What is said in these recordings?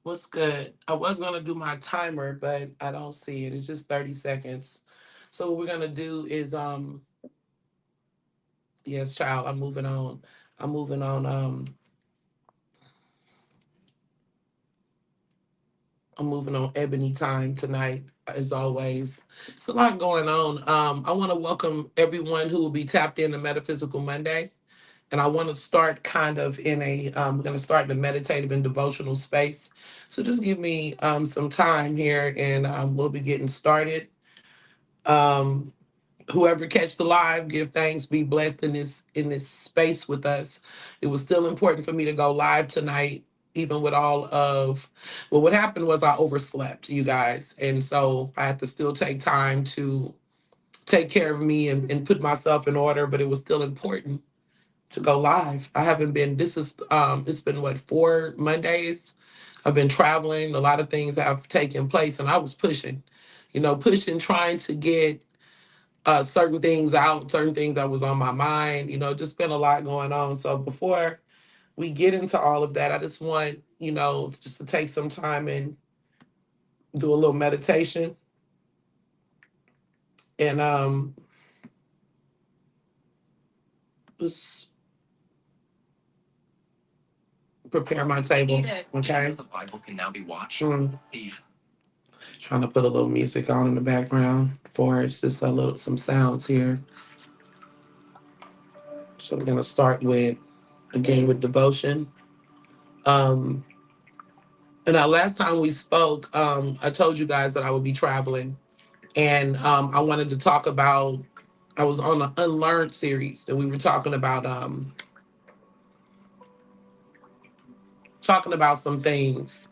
What's good? I was gonna do my timer, but I don't see it. It's just 30 seconds. So what we're gonna do is yes, child, I'm moving on. I'm moving on I'm moving on ebony time tonight, as always. It's a lot going on. I want to welcome everyone who will be tapped into Metaphysical Monday. And I want to start kind of in a we're going to start in a meditative and devotional space. So just give me some time here and we'll be getting started. Um, Whoever catch the live, give thanks, be blessed in this space with us. It was still important for me to go live tonight, even with all of well, what happened was I overslept, you guys. And so I had to still take time to take care of me and put myself in order, but it was still important to go live. I haven't been this is it's been what, 4 Mondays. I've been traveling, a lot of things have taken place, and I was pushing, pushing, trying to get certain things out, certain things that was on my mind, just been a lot going on. So before we get into all of that, I just want, just to take some time and do a little meditation and just prepare my table. Okay. The Bible can now be watched. Eve. Trying to put a little music on in the background for it's just a little some sounds here. So we're gonna start with again with devotion. Um and our last time we spoke, I told you guys that I would be traveling. And I wanted to talk about I was on the Unlearned series and we were talking about some things.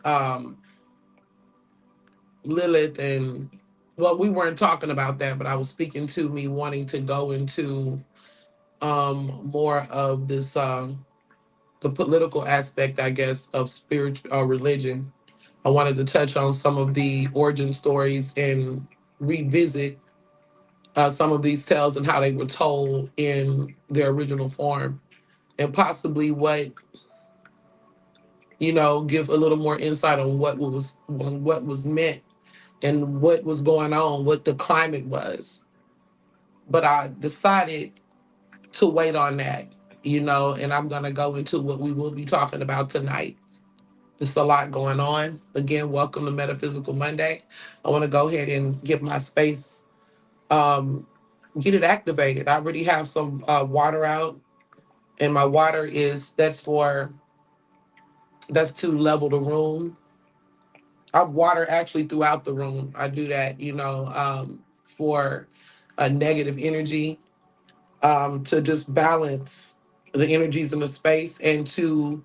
Lilith and well, we weren't talking about that, but I was speaking to me wanting to go into more of this the political aspect, I guess, of spiritual religion. I wanted to touch on some of the origin stories and revisit some of these tales and how they were told in their original form, and possibly give a little more insight on what was meant and what was going on, what the climate was. But I decided to wait on that, and I'm gonna go into what we will be talking about tonight. There's a lot going on. Again, welcome to Metaphysical Monday. I want to go ahead and get my space, um, get it activated. I already have some water out, and my water is that's to level the room. I water actually throughout the room. I do that, for a negative energy, to just balance the energies in the space and to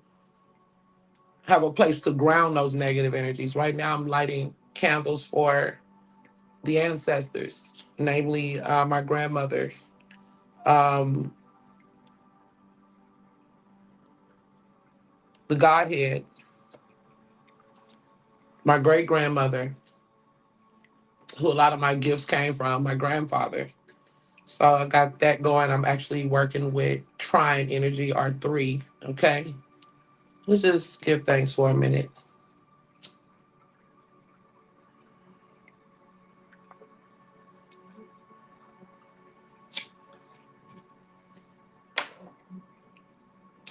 have a place to ground those negative energies. Right now, I'm lighting candles for the ancestors, namely my grandmother, um, the Godhead, my great grandmother, who a lot of my gifts came from, my grandfather. So I got that going. I'm actually working with Trine Energy R3. Okay. Let's just give thanks for a minute.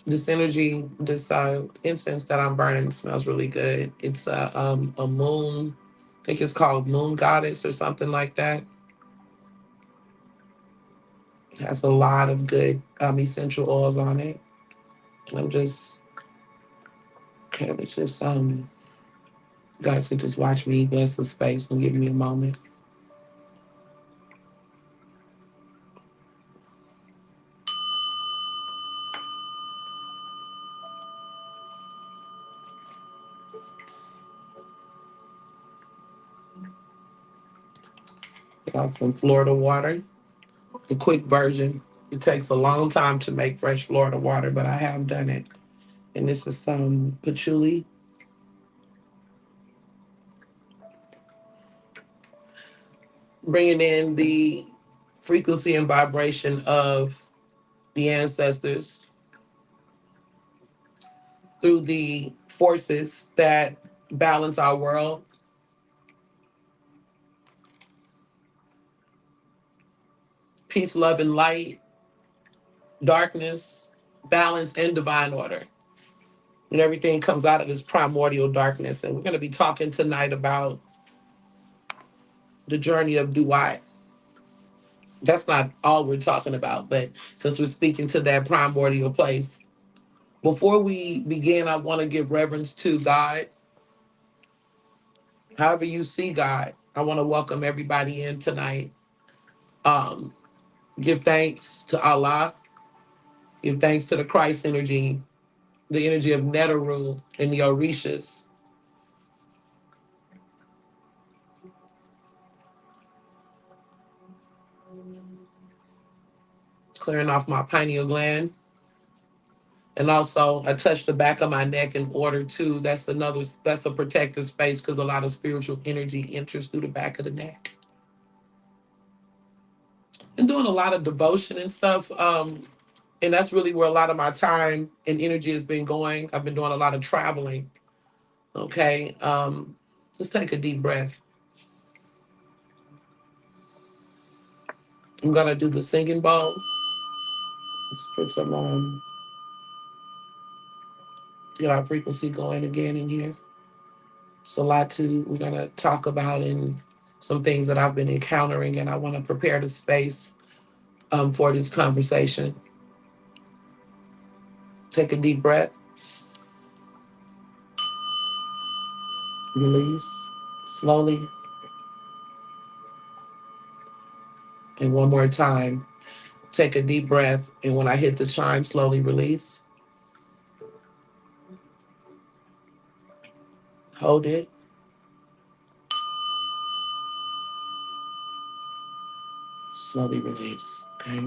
This energy, this incense that I'm burning smells really good. It's a moon. I think it's called Moon Goddess or something like that. It has a lot of good essential oils on it. And I'm just okay. Let's just you guys can just watch me bless the space and give me a moment. Got some Florida water, the quick version. It takes a long time to make fresh Florida water, but I have done it. And this is some patchouli, bringing in the frequency and vibration of the ancestors through the forces that balance our world. Peace, love, and light, darkness, balance, and divine order. And everything comes out of this primordial darkness. And we're going to be talking tonight about the journey of Duat. That's not all we're talking about, but since we're speaking to that primordial place, before we begin, I want to give reverence to God. However you see God, I want to welcome everybody in tonight. Um, give thanks to Allah. Give thanks to the Christ energy, the energy of Neteru and the Orishas. Clearing off my pineal gland. And also, I touch the back of my neck in order to. That's a protective space because a lot of spiritual energy enters through the back of the neck. Been doing a lot of devotion and stuff. And that's really where a lot of my time and energy has been going. I've been doing a lot of traveling. Okay. Just take a deep breath. I'm gonna do the singing bowl. Let's put some get our frequency going again in here. It's a lot we're gonna talk about and some things that I've been encountering, and I want to prepare the space for this conversation. Take a deep breath, release slowly, and one more time. Take a deep breath, and when I hit the chime, slowly release. Hold it. Slowly release. Okay.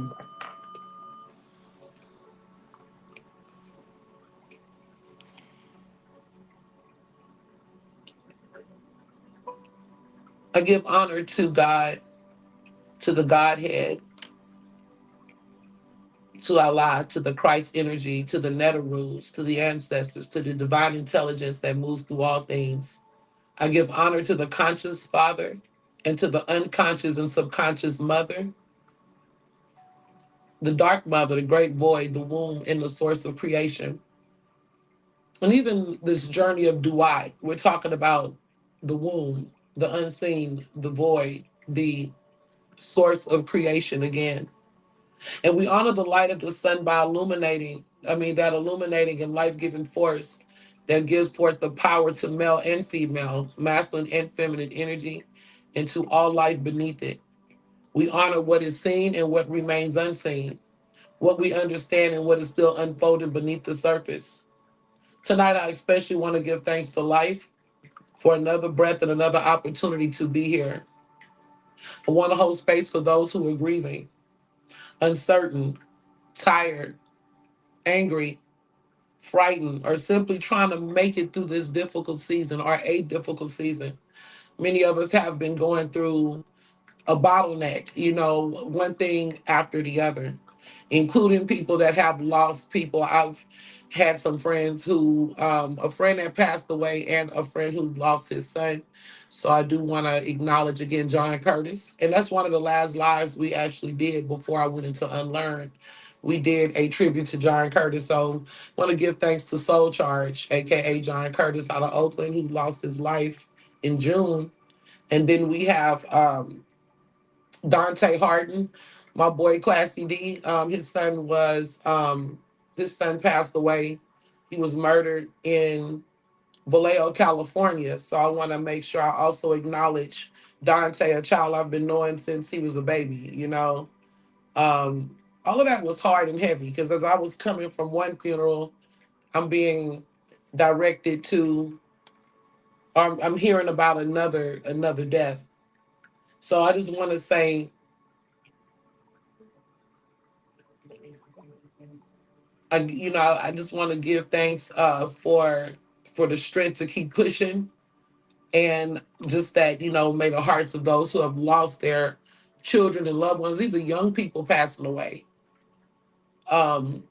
I give honor to God, to the Godhead, to Allah, to the Christ energy, to the Neterus, to the ancestors, to the divine intelligence that moves through all things. I give honor to the conscious Father and to the unconscious and subconscious Mother, the dark mother, the great void, the womb, and the source of creation. And even this journey of Duat, we're talking about the womb, the unseen, the void, the source of creation again. And we honor the light of the sun by that illuminating and life giving force that gives forth the power to male and female, masculine and feminine energy, and to all life beneath it. We honor what is seen and what remains unseen, what we understand and what is still unfolding beneath the surface. Tonight, I especially want to give thanks to life for another breath and another opportunity to be here. I want to hold space for those who are grieving, uncertain, tired, angry, frightened, or simply trying to make it through this difficult season or a difficult season. Many of us have been going through a bottleneck, one thing after the other, including people that have lost people. I've had some friends a friend that passed away and a friend who lost his son. So I do want to acknowledge again John Curtis. And that's one of the last lives we actually did before I went into Unlearn. We did a tribute to John Curtis. So I want to give thanks to Soul Charge, aka John Curtis out of Oakland, who lost his life in June. And then we have Dante Harden, my boy Classy D. His son passed away. He was murdered in Vallejo, California. So I want to make sure I also acknowledge Dante, a child I've been knowing since he was a baby. All of that was hard and heavy because as I was coming from one funeral, I'm being directed to, I'm hearing about another death. So I just want to say I just want to give thanks for the strength to keep pushing, and just that may the hearts of those who have lost their children and loved ones. These are young people passing away. Um,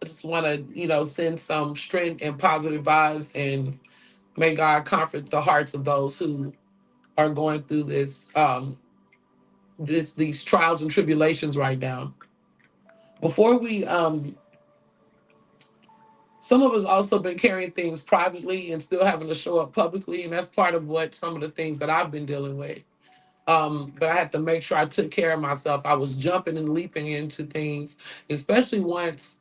I just want to send some strength and positive vibes and May God comfort the hearts of those who are going through these trials and tribulations right now. Before we Some of us also been carrying things privately and still having to show up publicly, and that's part of what some of the things that I've been dealing with. But I had to make sure I took care of myself. I was jumping and leaping into things, especially once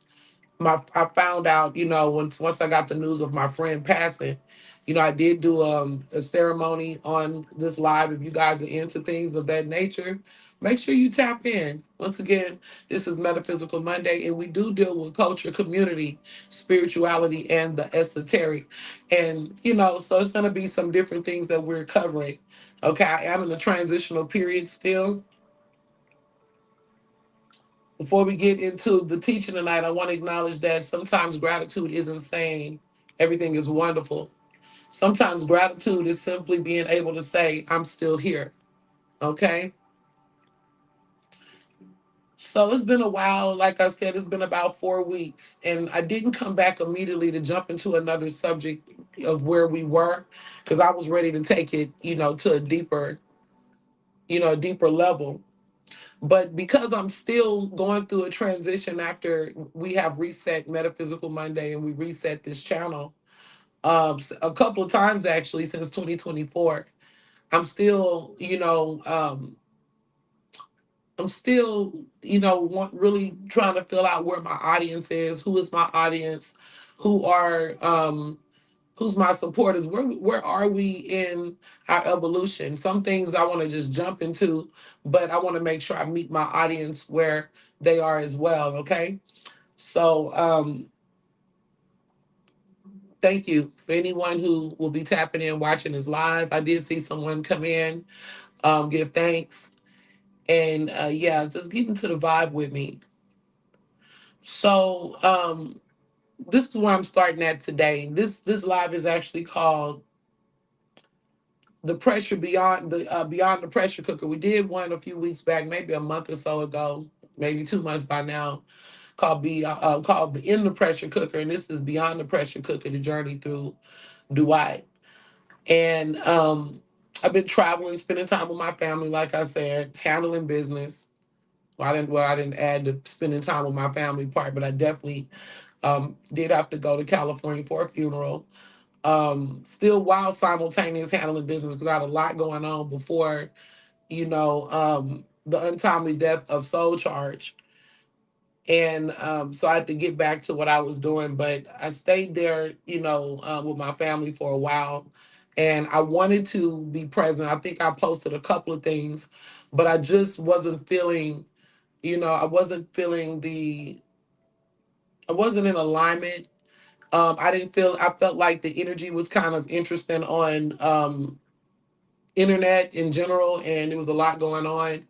I found out, once I got the news of my friend passing. I did do a ceremony on this live. If you guys are into things of that nature, make sure you tap in. Once again, this is Metaphysical Monday, and we do deal with culture, community, spirituality, and the esoteric. And so it's going to be some different things that we're covering. Okay, I am in the transitional period still. Before we get into the teaching tonight, I want to acknowledge that sometimes gratitude isn't saying everything is wonderful. Sometimes gratitude is simply being able to say, I'm still here. Okay? So it's been a while. Like I said, it's been about 4 weeks. And I didn't come back immediately to jump into another subject of where we were, because I was ready to take it, to a deeper level. But because I'm still going through a transition after we have reset Metaphysical Monday and we reset this channel a couple of times actually since 2024, I'm still, I'm still, really trying to fill out where my audience is, who is my audience, who are who's my supporters, where are we in our evolution. Some things I want to just jump into, but I want to make sure I meet my audience where they are as well. Okay, so thank you for anyone who will be tapping in watching this live. I did see someone come in, give thanks, and yeah, just get into the vibe with me. So this is where I'm starting at today. This live is actually called the pressure beyond the pressure cooker. We did one a few weeks back, maybe a month or so ago, maybe 2 months by now, called the in the pressure cooker, and this is beyond the pressure cooker, the journey through Duat. And I've been traveling, spending time with my family, like I said, handling business. I didn't add the spending time with my family part, but I definitely did have to go to California for a funeral. Still while simultaneous handling business because I had a lot going on before, the untimely death of Soul Charge. And so I had to get back to what I was doing, but I stayed there, with my family for a while. And I wanted to be present. I think I posted a couple of things, but I just wasn't feeling, I wasn't in alignment. I felt like the energy was kind of interesting on internet in general, and there was a lot going on.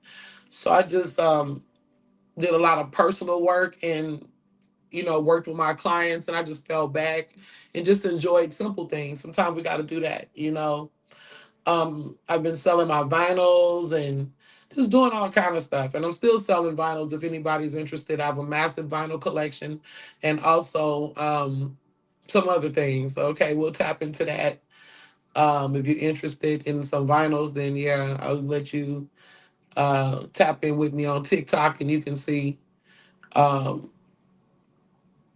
So I just did a lot of personal work and, worked with my clients, and I just fell back and just enjoyed simple things. Sometimes we got to do that, I've been selling my vinyls and just doing all kind of stuff. And I'm still selling vinyls if anybody's interested. I have a massive vinyl collection and also some other things. Okay, we'll tap into that. If you're interested in some vinyls, then yeah, I'll let you tap in with me on TikTok and you can see um,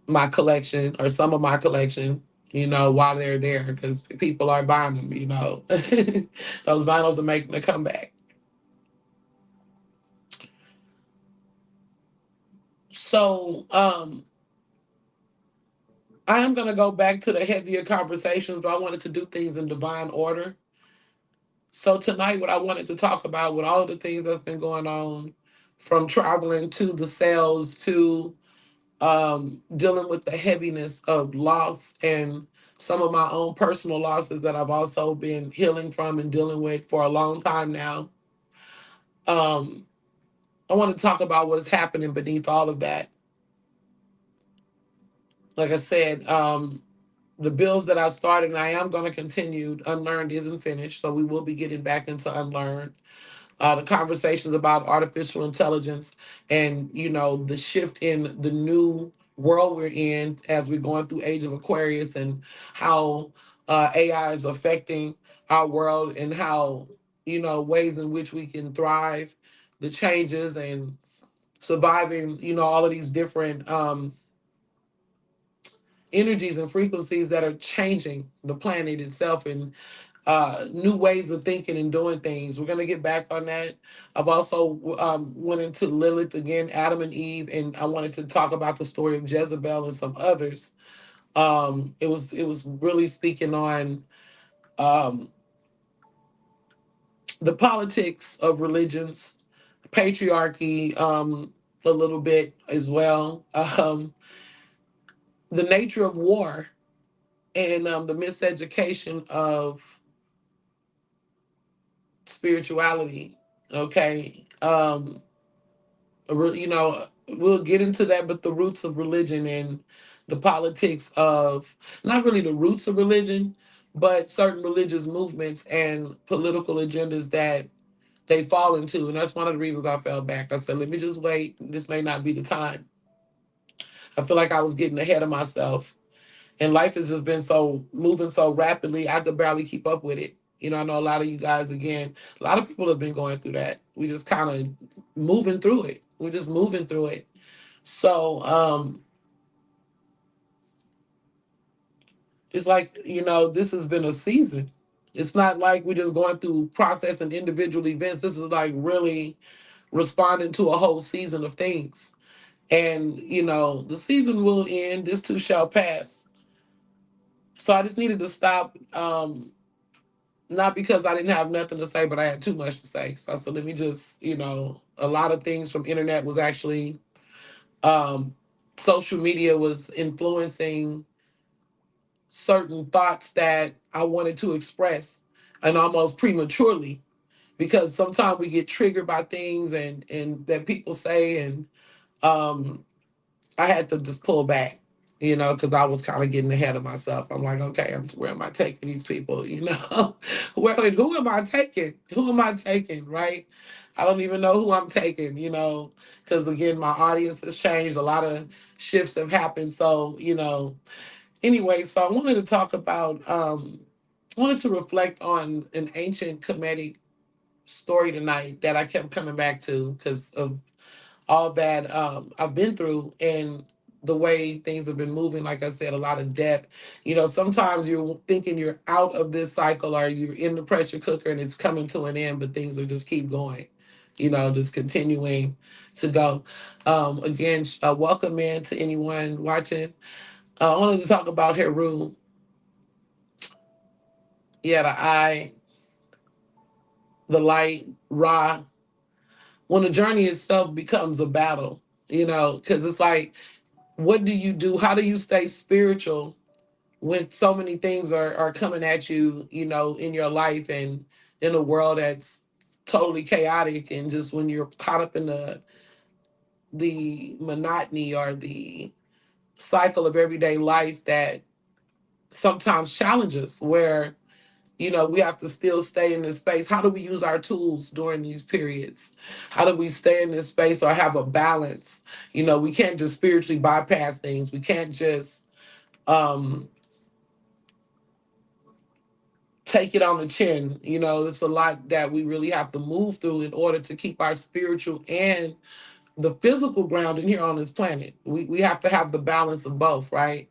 my collection or some of my collection, while they're there because people are buying them. Those vinyls are making a comeback. So I am going to go back to the heavier conversations, but I wanted to do things in divine order. So tonight, what I wanted to talk about with all of the things that's been going on, from traveling to the sales to dealing with the heaviness of loss and some of my own personal losses that I've also been healing from and dealing with for a long time now. Um, I want to talk about what's happening beneath all of that. Like I said, the bills that I started, and I am going to continue. Unlearned isn't finished, so we will be getting back into unlearned. The conversations about artificial intelligence and the shift in the new world we're in as we're going through Age of Aquarius, and how AI is affecting our world and how, ways in which we can thrive, the changes and surviving, all of these different energies and frequencies that are changing the planet itself and new ways of thinking and doing things. We're going to get back on that. I've also went into Lilith again, Adam and Eve, and I wanted to talk about the story of Jezebel and some others. It was really speaking on um, the politics of religions, patriarchy, a little bit as well, the nature of war, and the miseducation of spirituality. Okay. We'll get into that, but the roots of religion and the politics of, not really the roots of religion, but certain religious movements and political agendas that they fall into. And that's one of the reasons I fell back. I said, let me just wait. This may not be the time. I feel like I was getting ahead of myself. And life has just been so moving so rapidly, I could barely keep up with it. I know a lot of you guys, again, a lot of people have been going through that. We just kind of moving through it. We're just moving through it. So it's like, this has been a season. It's not like we're just going through processing individual events. This is like really responding to a whole season of things. And, the season will end. This too shall pass. So I just needed to stop. Not because I didn't have nothing to say, but I had too much to say. So let me just, a lot of things from internet was actually, um, social media was influencing certain thoughts that I wanted to express, and almost prematurely, because sometimes we get triggered by things and that people say, and um, I had to just pull back, because I was kind of getting ahead of myself. I'm like, okay, where am I taking these people? Who am I taking? Who am I taking? Right? I don't even know who I'm taking. Because again, my audience has changed. A lot of shifts have happened. So anyway, so I wanted to talk about. I wanted to reflect on an ancient Kemetic story tonight that I kept coming back to because of all that I've been through and the way things have been moving. Like I said, a lot of death. Sometimes you're thinking you're out of this cycle or you're in the pressure cooker and it's coming to an end, but things will just keep going. Just continuing to go. Again, welcome in to anyone watching. I wanted to talk about Heru. Yeah, the eye, the light, Ra. When the journey itself becomes a battle, because it's like, what do you do? How do you stay spiritual when so many things are coming at you, in your life and in a world that's totally chaotic, and just when you're caught up in the monotony or the cycle of everyday life that sometimes challenges where we have to still stay in this space. How do we use our tools during these periods? How do we stay in this space or have a balance? We can't just spiritually bypass things. We can't just um, take it on the chin. It's a lot that we really have to move through in order to keep our spiritual and the physical ground in here on this planet. We have to have the balance of both, right?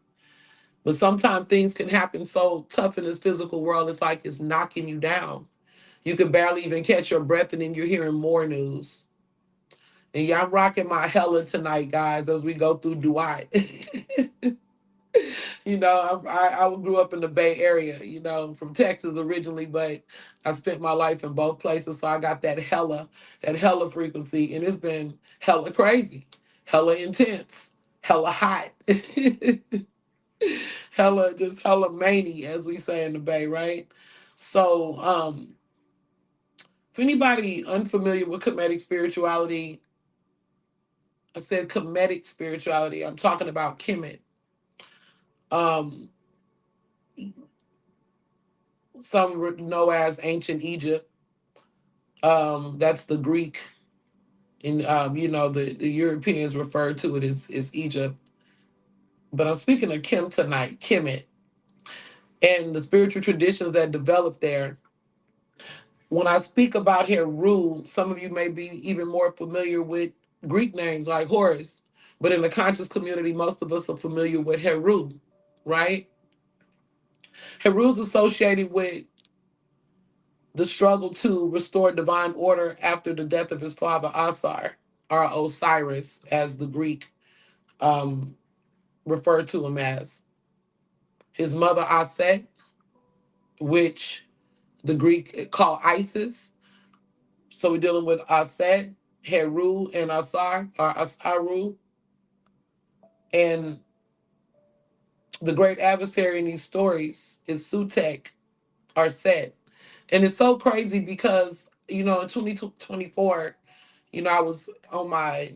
But sometimes things can happen so tough in this physical world, it's like it's knocking you down. You can barely even catch your breath, and then you're hearing more news. And yeah, I'm rocking my Hella tonight, guys, as we go through Duat. I grew up in the Bay Area, from Texas originally, but I spent my life in both places. So I got that hella frequency, and it's been hella crazy, hella intense, hella hot, hella mania, as we say in the Bay, right? So, for anybody unfamiliar with Kemetic spirituality, I said Kemetic spirituality. I'm talking about Kemet. Um, some know as ancient Egypt. That's the Greek, and the Europeans refer to it as Egypt. But I'm speaking of Kim tonight, Kemet. and the spiritual traditions that developed there. When I speak about Heru, some of you may be even more familiar with Greek names like Horus, but in the conscious community, most of us are familiar with Heru, right? Heru is associated with the struggle to restore divine order after the death of his father Asar, or Osiris, as the Greek um, referred to him as. His mother Aset, which the Greek call Isis. So we're dealing with Aset, Heru, and Asar, or Asaru. And the great adversary in these stories is Sutek, or Set. And it's so crazy because, in 2024, I was on my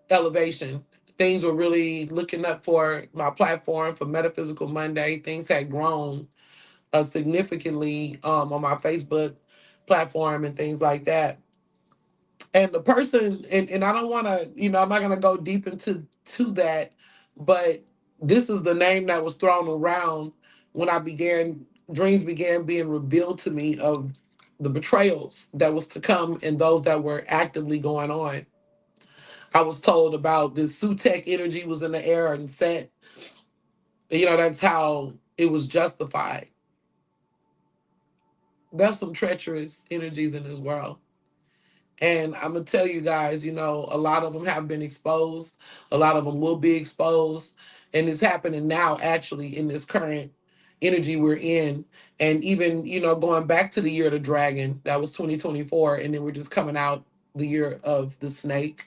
elevation. Things were really looking up for my platform for Metaphysical Monday. Things had grown significantly on my Facebook platform and things like that. And the person, and I don't want to, I'm not going to go deep into that, but this is the name that was thrown around when dreams began being revealed to me of the betrayals that was to come and those that were actively going on. I was told about this Sutek energy was in the air and set. That's how it was justified. There's some treacherous energies in this world. And I'm going to tell you guys, a lot of them have been exposed. A lot of them will be exposed. And it's happening now, actually, in this current energy we're in. And even, going back to the year of the dragon, that was 2024. And then we're just coming out the year of the snake.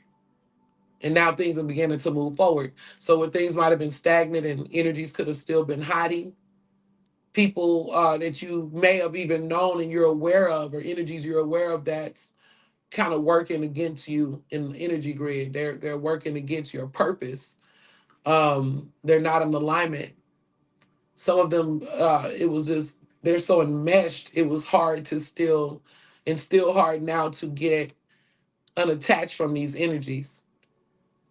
And now things are beginning to move forward. So where things might have been stagnant and energies could have still been hiding, people that you may have even known and you're aware of, or energies you're aware of that's kind of working against you in the energy grid. They're working against your purpose. They're not in alignment. Some of them, it was just they're so enmeshed. It was hard to still hard now to get unattached from these energies.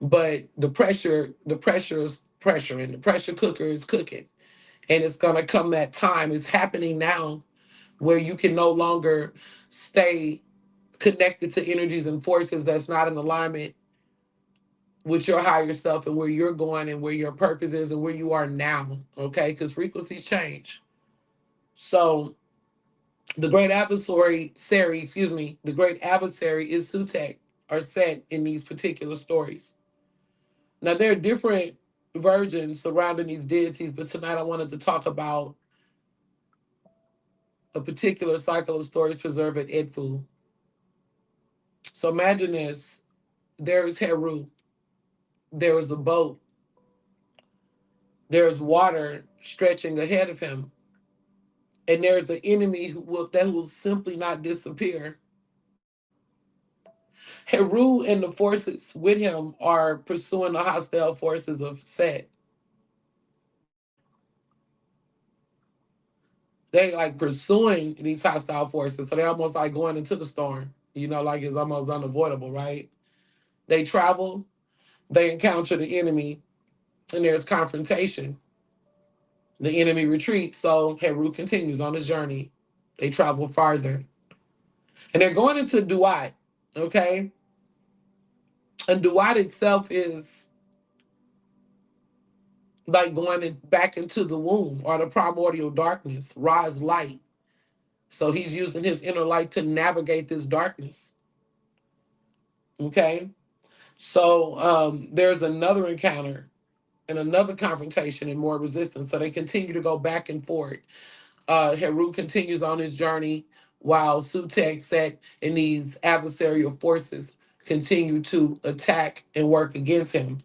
But the pressure is pressuring. The pressure cooker is cooking, and it's gonna come that time. It's happening now where you can no longer stay connected to energies and forces that's not in alignment with your higher self and where you're going and where your purpose is and where you are now. Okay, because frequencies change. So the great adversary is Sutek, or Set, in these particular stories. Now there are different versions surrounding these deities, but tonight I wanted to talk about a particular cycle of stories preserved at Edfu. So imagine this: there is Heru, there is a boat, there is water stretching ahead of him, and there's the enemy that will simply not disappear. Heru and the forces with him are pursuing the hostile forces of Set. They like pursuing these hostile forces, so they're almost like going into the storm. Like it's almost unavoidable, right? They travel, they encounter the enemy, and there's confrontation. The enemy retreats, so Heru continues on his journey. They travel farther, and they're going into Duat. Okay, and Duat itself is like back into the womb or the primordial darkness, Ra's light. So he's using his inner light to navigate this darkness. Okay, so there's another encounter and another confrontation and more resistance. So they continue to go back and forth. Heru continues on his journey while Sutek, Set, and these adversarial forces continue to attack and work against him.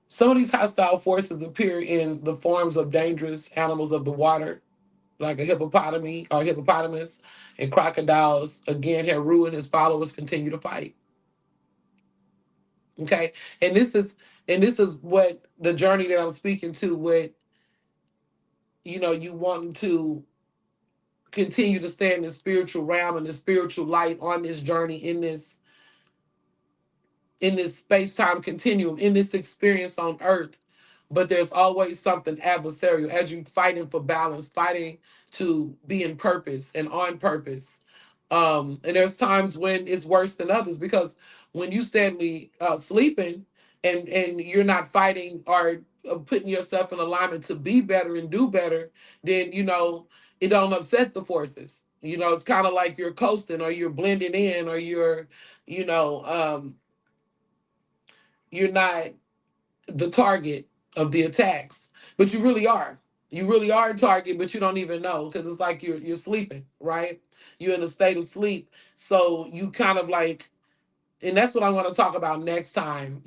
Some of these hostile forces appear in the forms of dangerous animals of the water, like a hippopotamus and crocodiles. Again, Heru and his followers continue to fight. Okay, and this is what the journey that I'm speaking to. With you wanting to continue to stay in the spiritual realm and the spiritual light on this journey in this space time continuum, in this experience on earth, but there's always something adversarial as you fighting for balance, fighting to be in purpose and on purpose. And there's times when it's worse than others because when you steadily sleeping and you're not fighting or putting yourself in alignment to be better and do better, then it don't upset the forces. It's kind of like you're coasting or you're blending in or you know, um, you're not the target of the attacks, but you really are. You really are a target, but you don't even know because it's like you're sleeping, right? You're in a state of sleep, so you kind of like, and that's what I want to talk about next time.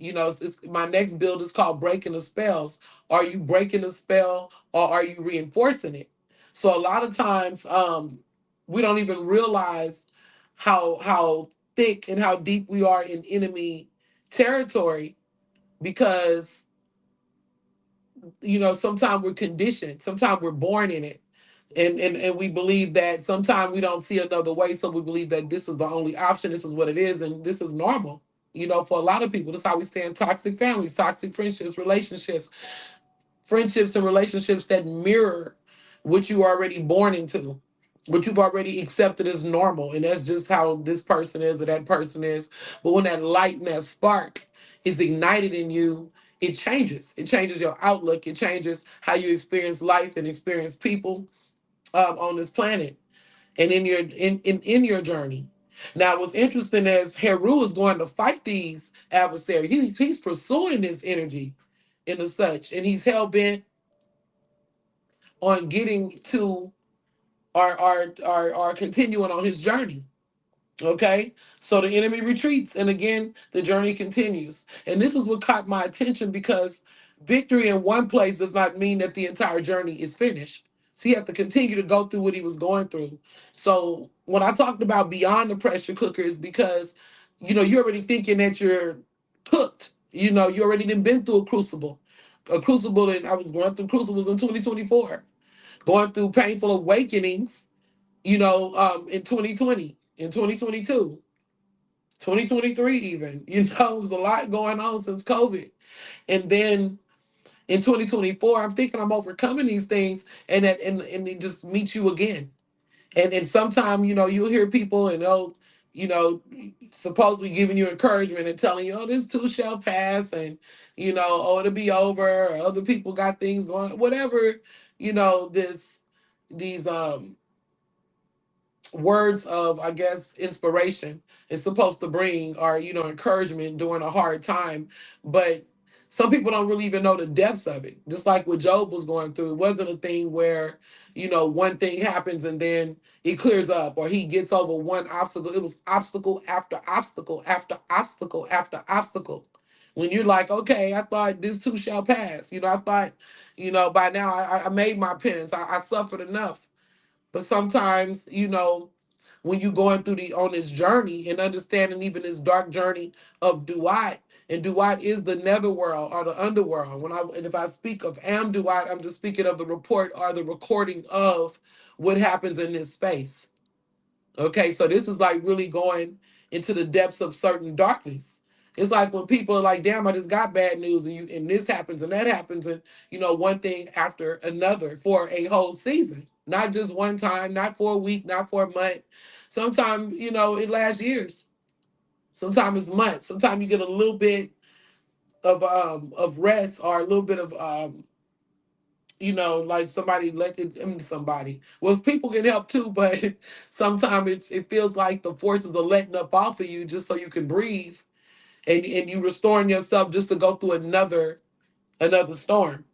My next build is called breaking the spells. Are you breaking the spell or are you reinforcing it? So a lot of times, we don't even realize how thick and how deep we are in enemy territory because sometimes we're conditioned, sometimes we're born in it, and we believe that sometimes we don't see another way, so we believe that this is the only option, this is what it is, and this is normal. For a lot of people, that's how we stay in toxic families, toxic friendships, friendships and relationships that mirror what you are already born into, what you've already accepted as normal, and that's just how this person is or that person is. But when that light and that spark is ignited in you, it changes. It changes your outlook. It changes how you experience life and experience people on this planet and in your journey. Now, what's interesting is Heru is going to fight these adversaries. He's pursuing this energy and the such, and he's hell bent on getting to or continuing on his journey. Okay, so the enemy retreats, and again, the journey continues. And this is what caught my attention because victory in one place does not mean that the entire journey is finished. So you have to continue to go through what he was going through. So when I talked about beyond the pressure cooker, is because you're already thinking that you're cooked. You already been through a crucible, and I was going through crucibles in 2024, going through painful awakenings in 2020, in 2022, 2023 even. There's a lot going on since COVID. And then in 2024, I'm thinking I'm overcoming these things, and it just meets you again. And sometimes, you'll hear people and they'll, you know, supposedly giving you encouragement and telling you, oh, this too shall pass, and oh, it'll be over, or other people got things going, whatever, this these words of, I guess, inspiration is supposed to bring, or encouragement during a hard time. But some people don't really even know the depths of it. Just like what Job was going through, it wasn't a thing where one thing happens and then it clears up, or he gets over one obstacle. It was obstacle after obstacle after obstacle after obstacle. When you're like, okay, I thought this too shall pass, I thought, by now I made my penance, I suffered enough. But sometimes, when you going through the on this journey and understanding even this dark journey of Duat, and Duat is the netherworld or the underworld. And if I speak of Am Duat, I'm just speaking of the report or the recording of what happens in this space. Okay, so this is like really going into the depths of certain darkness. It's like when people are like, "Damn, I just got bad news," and this happens and that happens, and one thing after another for a whole season, not just one time, not for a week, not for a month. Sometimes it lasts years. Sometimes it's months. Sometimes you get a little bit of rest or a little bit of like somebody let it, somebody. Well, people can help too, but sometimes it feels like the forces are letting up off of you just so you can breathe, and you restoring yourself just to go through another storm.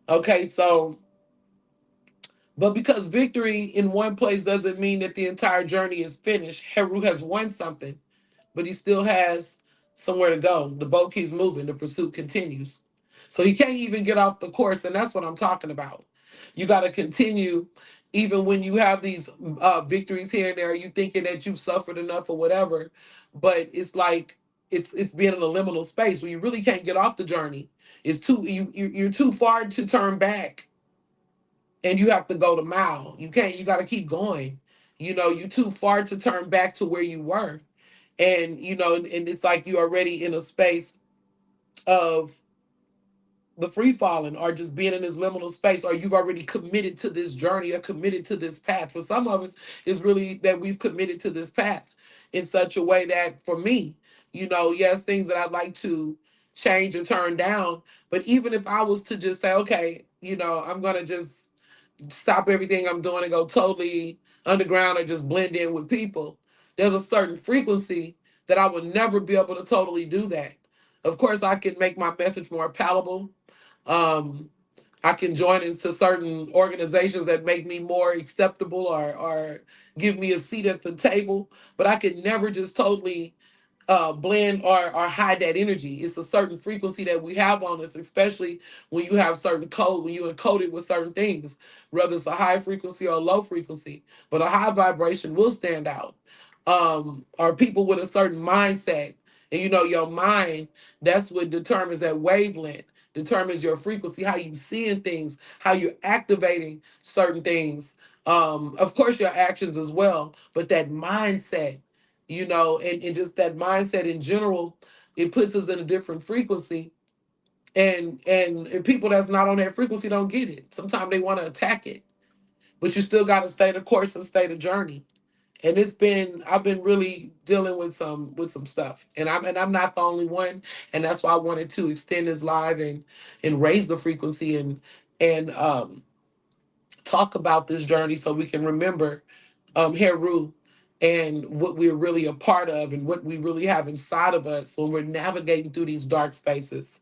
Okay, so but because victory in one place doesn't mean that the entire journey is finished. Heru has won something, but he still has somewhere to go. The boat keeps moving, the pursuit continues. So he can't even get off the course, and that's what I'm talking about. You got to continue, even when you have these victories here and there. You thinking that you've suffered enough or whatever, but it's like it's being in a liminal space where you really can't get off the journey. It's too you're too far to turn back, and you have to go the mile. You can't. You got to keep going. You're too far to turn back to where you were, and and it's like you're already in a space of the free falling, or just being in this liminal space, or you've already committed to this journey or committed to this path. For some of us, it's really that we've committed to this path in such a way that, for me, yes, things that I'd like to change or turn down. But even if I was to just say, okay, I'm going to just stop everything I'm doing and go totally underground or just blend in with people, there's a certain frequency that I would never be able to totally do that. Of course, I can make my message more palatable. Um, I can join into certain organizations that make me more acceptable, or give me a seat at the table, but I could never just totally blend or hide that energy. It's a certain frequency that we have on us, especially when you have certain code, when you encode it with certain things, whether it's a high frequency or a low frequency. But a high vibration will stand out. Or people with a certain mindset. And your mind, that's what determines that wavelength, determines your frequency, how you seeing things, how you're activating certain things. Of course, your actions as well, but that mindset, and just that mindset in general, it puts us in a different frequency. And people that's not on that frequency don't get it. Sometimes they want to attack it, but you still got to stay the course and stay the journey. And I've been really dealing with some stuff, and I'm not the only one. And that's why I wanted to extend this live and raise the frequency, and talk about this journey so we can remember Heru and what we're really a part of and what we really have inside of us when we're navigating through these dark spaces.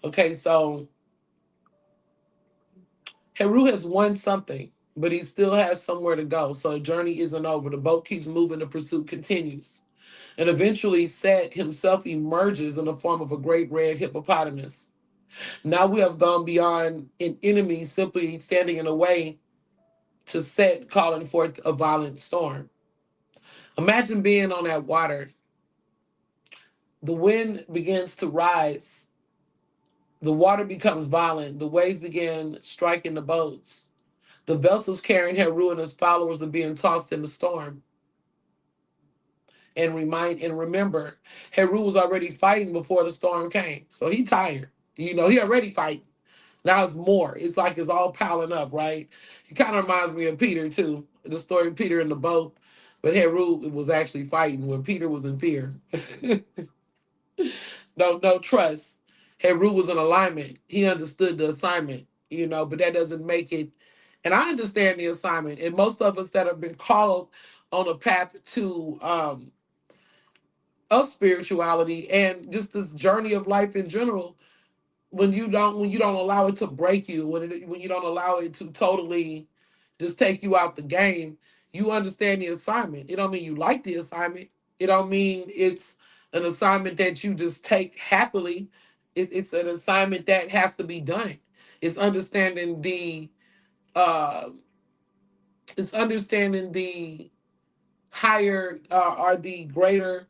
Okay, so Heru has won something, but he still has somewhere to go. So the journey isn't over. The boat keeps moving, the pursuit continues. And eventually, Set himself emerges in the form of a great red hippopotamus. Now we have gone beyond an enemy simply standing in the way to Set calling forth a violent storm. Imagine being on that water. The wind begins to rise. The water becomes violent. The waves begin striking the boats. The vessels carrying Heru and his followers are being tossed in the storm. And remember, Heru was already fighting before the storm came. So he tired. He already fighting. Now it's more. It's like it's all piling up, right? It kind of reminds me of Peter too. The story of Peter in the boat. But Heru was actually fighting when Peter was in fear. No trust. Heru was in alignment. He understood the assignment, but that doesn't make it. And I understand the assignment. And most of us that have been called on a path to of spirituality and just this journey of life in general, when you don't allow it to break you, when you don't allow it to totally just take you out the game, you understand the assignment. It don't mean you like the assignment. It don't mean it's an assignment that you just take happily. It's an assignment that has to be done. It's understanding the uh it's understanding the higher or the greater,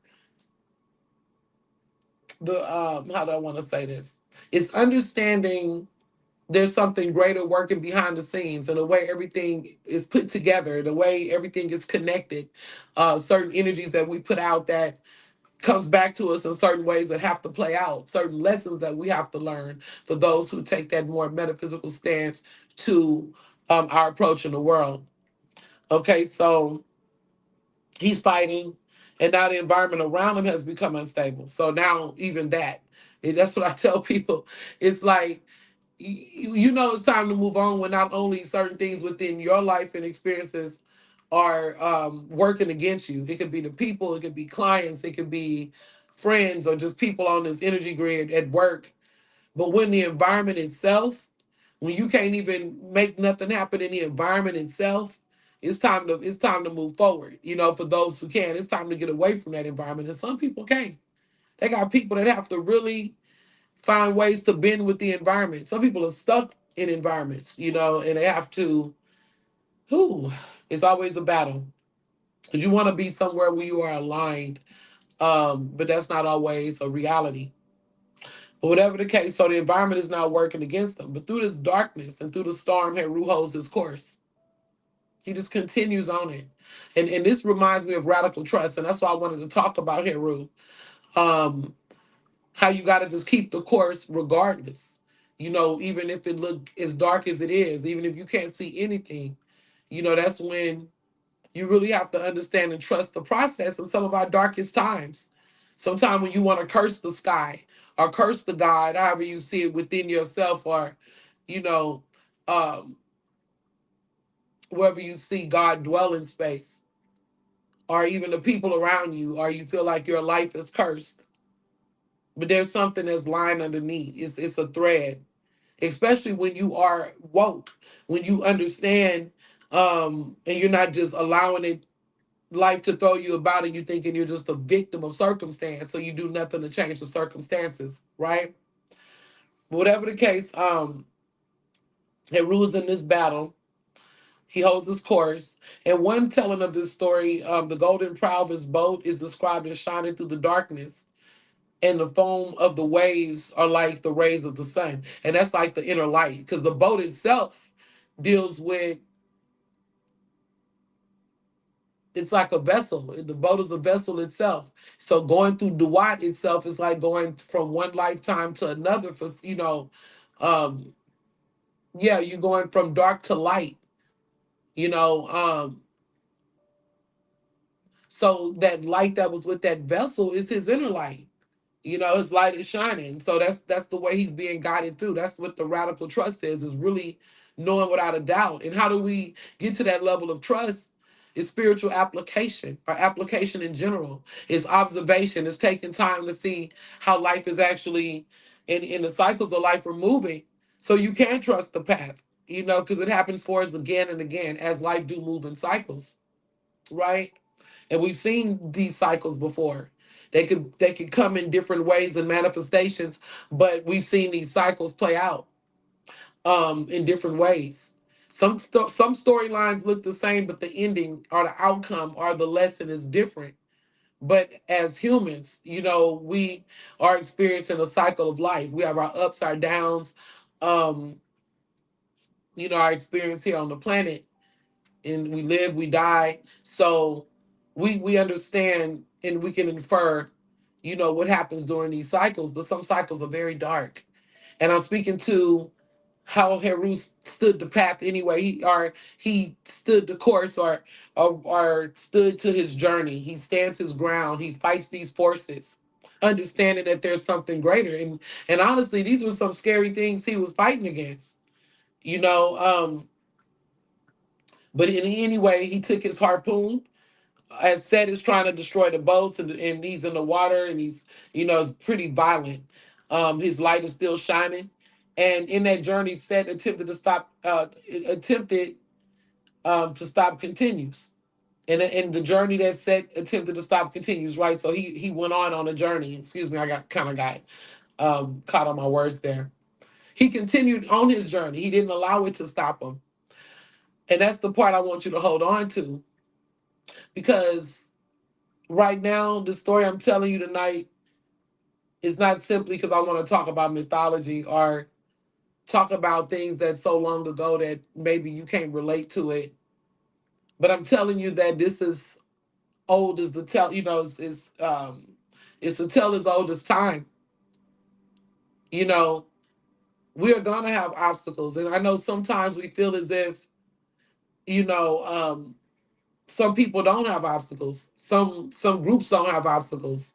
the how do I want to say this? It's understanding there's something greater working behind the scenes, and the way everything is put together, the way everything is connected, certain energies that we put out that comes back to us in certain ways that have to play out, certain lessons that we have to learn for those who take that more metaphysical stance to our approach in the world. Okay, so he's fighting, and now the environment around him has become unstable. So now even that, and that's what I tell people. It's like it's time to move on when not only certain things within your life and experiences are working against you. It could be the people, it could be clients, it could be friends, or just people on this energy grid at work. But when the environment itself, when you can't even make nothing happen in the environment itself, it's time to move forward. For those who can, it's time to get away from that environment. And some people can't. They got people that have to really find ways to bend with the environment. Some people are stuck in environments, and they have to, who, it's always a battle. Because you want to be somewhere where you are aligned, but that's not always a reality. But whatever the case, so the environment is not working against them. But through this darkness and through the storm, Heru holds his course. He just continues on it. And this reminds me of radical trust. And that's why I wanted to talk about Heru. Um, how you got to just keep the course regardless. Even if it look as dark as it is, even if you can't see anything, that's when you really have to understand and trust the process in some of our darkest times. Sometimes when you want to curse the sky or curse the God, however you see it within yourself, or, you know, um, wherever you see God dwell in space, or even the people around you, or you feel like your life is cursed. But there's something that's lying underneath. It's a thread, especially when you are woke, when you understand, and you're not just allowing it life to throw you about and you thinking you're just a victim of circumstance, so you do nothing to change the circumstances, right? Whatever the case, Heru is in this battle. He holds his course. And one telling of this story, the golden prow of his boat is described as shining through the darkness, and the foam of the waves are like the rays of the sun. And that's like the inner light, because the boat itself deals with, it's like a vessel. The boat is a vessel itself. So going through Duat itself is like going from one lifetime to another. Um, yeah, you're going from dark to light. You know, um, so that light that was with that vessel is his inner light. His light is shining. So that's the way he's being guided through. That's what the radical trust is really knowing without a doubt. And how do we get to that level of trust? Is spiritual application, or application in general. It's observation. It's taking time to see how life is actually in the cycles of life are moving. So you can trust the path, because it happens for us again and again as life do move in cycles, right? And we've seen these cycles before. They could come in different ways and manifestations, but we've seen these cycles play out in different ways. Some storylines look the same, but the ending or the outcome or the lesson is different. But as humans, we are experiencing a cycle of life. We have our ups, our downs, um, our experience here on the planet, and we live, we die. So we understand and we can infer, what happens during these cycles. But some cycles are very dark. And I'm speaking to how Heru stood the path anyway. He stood the course, or stood to his journey. He stands his ground. He fights these forces, understanding that there's something greater. And honestly, these were some scary things he was fighting against. You know, but in any way, he took his harpoon. As Set is trying to destroy the boats, and he's in the water, and he's, it's pretty violent. His light is still shining. And in that journey, Set attempted to stop continues. And the journey that Set attempted to stop continues, right? So he went on a journey. Excuse me, I got caught on my words there. He continued on his journey. He didn't allow it to stop him. And that's the part I want you to hold on to, because right now, the story I'm telling you tonight is not simply because I want to talk about mythology or talk about things that so long ago that maybe you can't relate to it. But I'm telling you that this is old as the tell, it's a tell as old as time. You know, we are gonna have obstacles. And I know sometimes we feel as if, you know, um, some people don't have obstacles. Some groups don't have obstacles.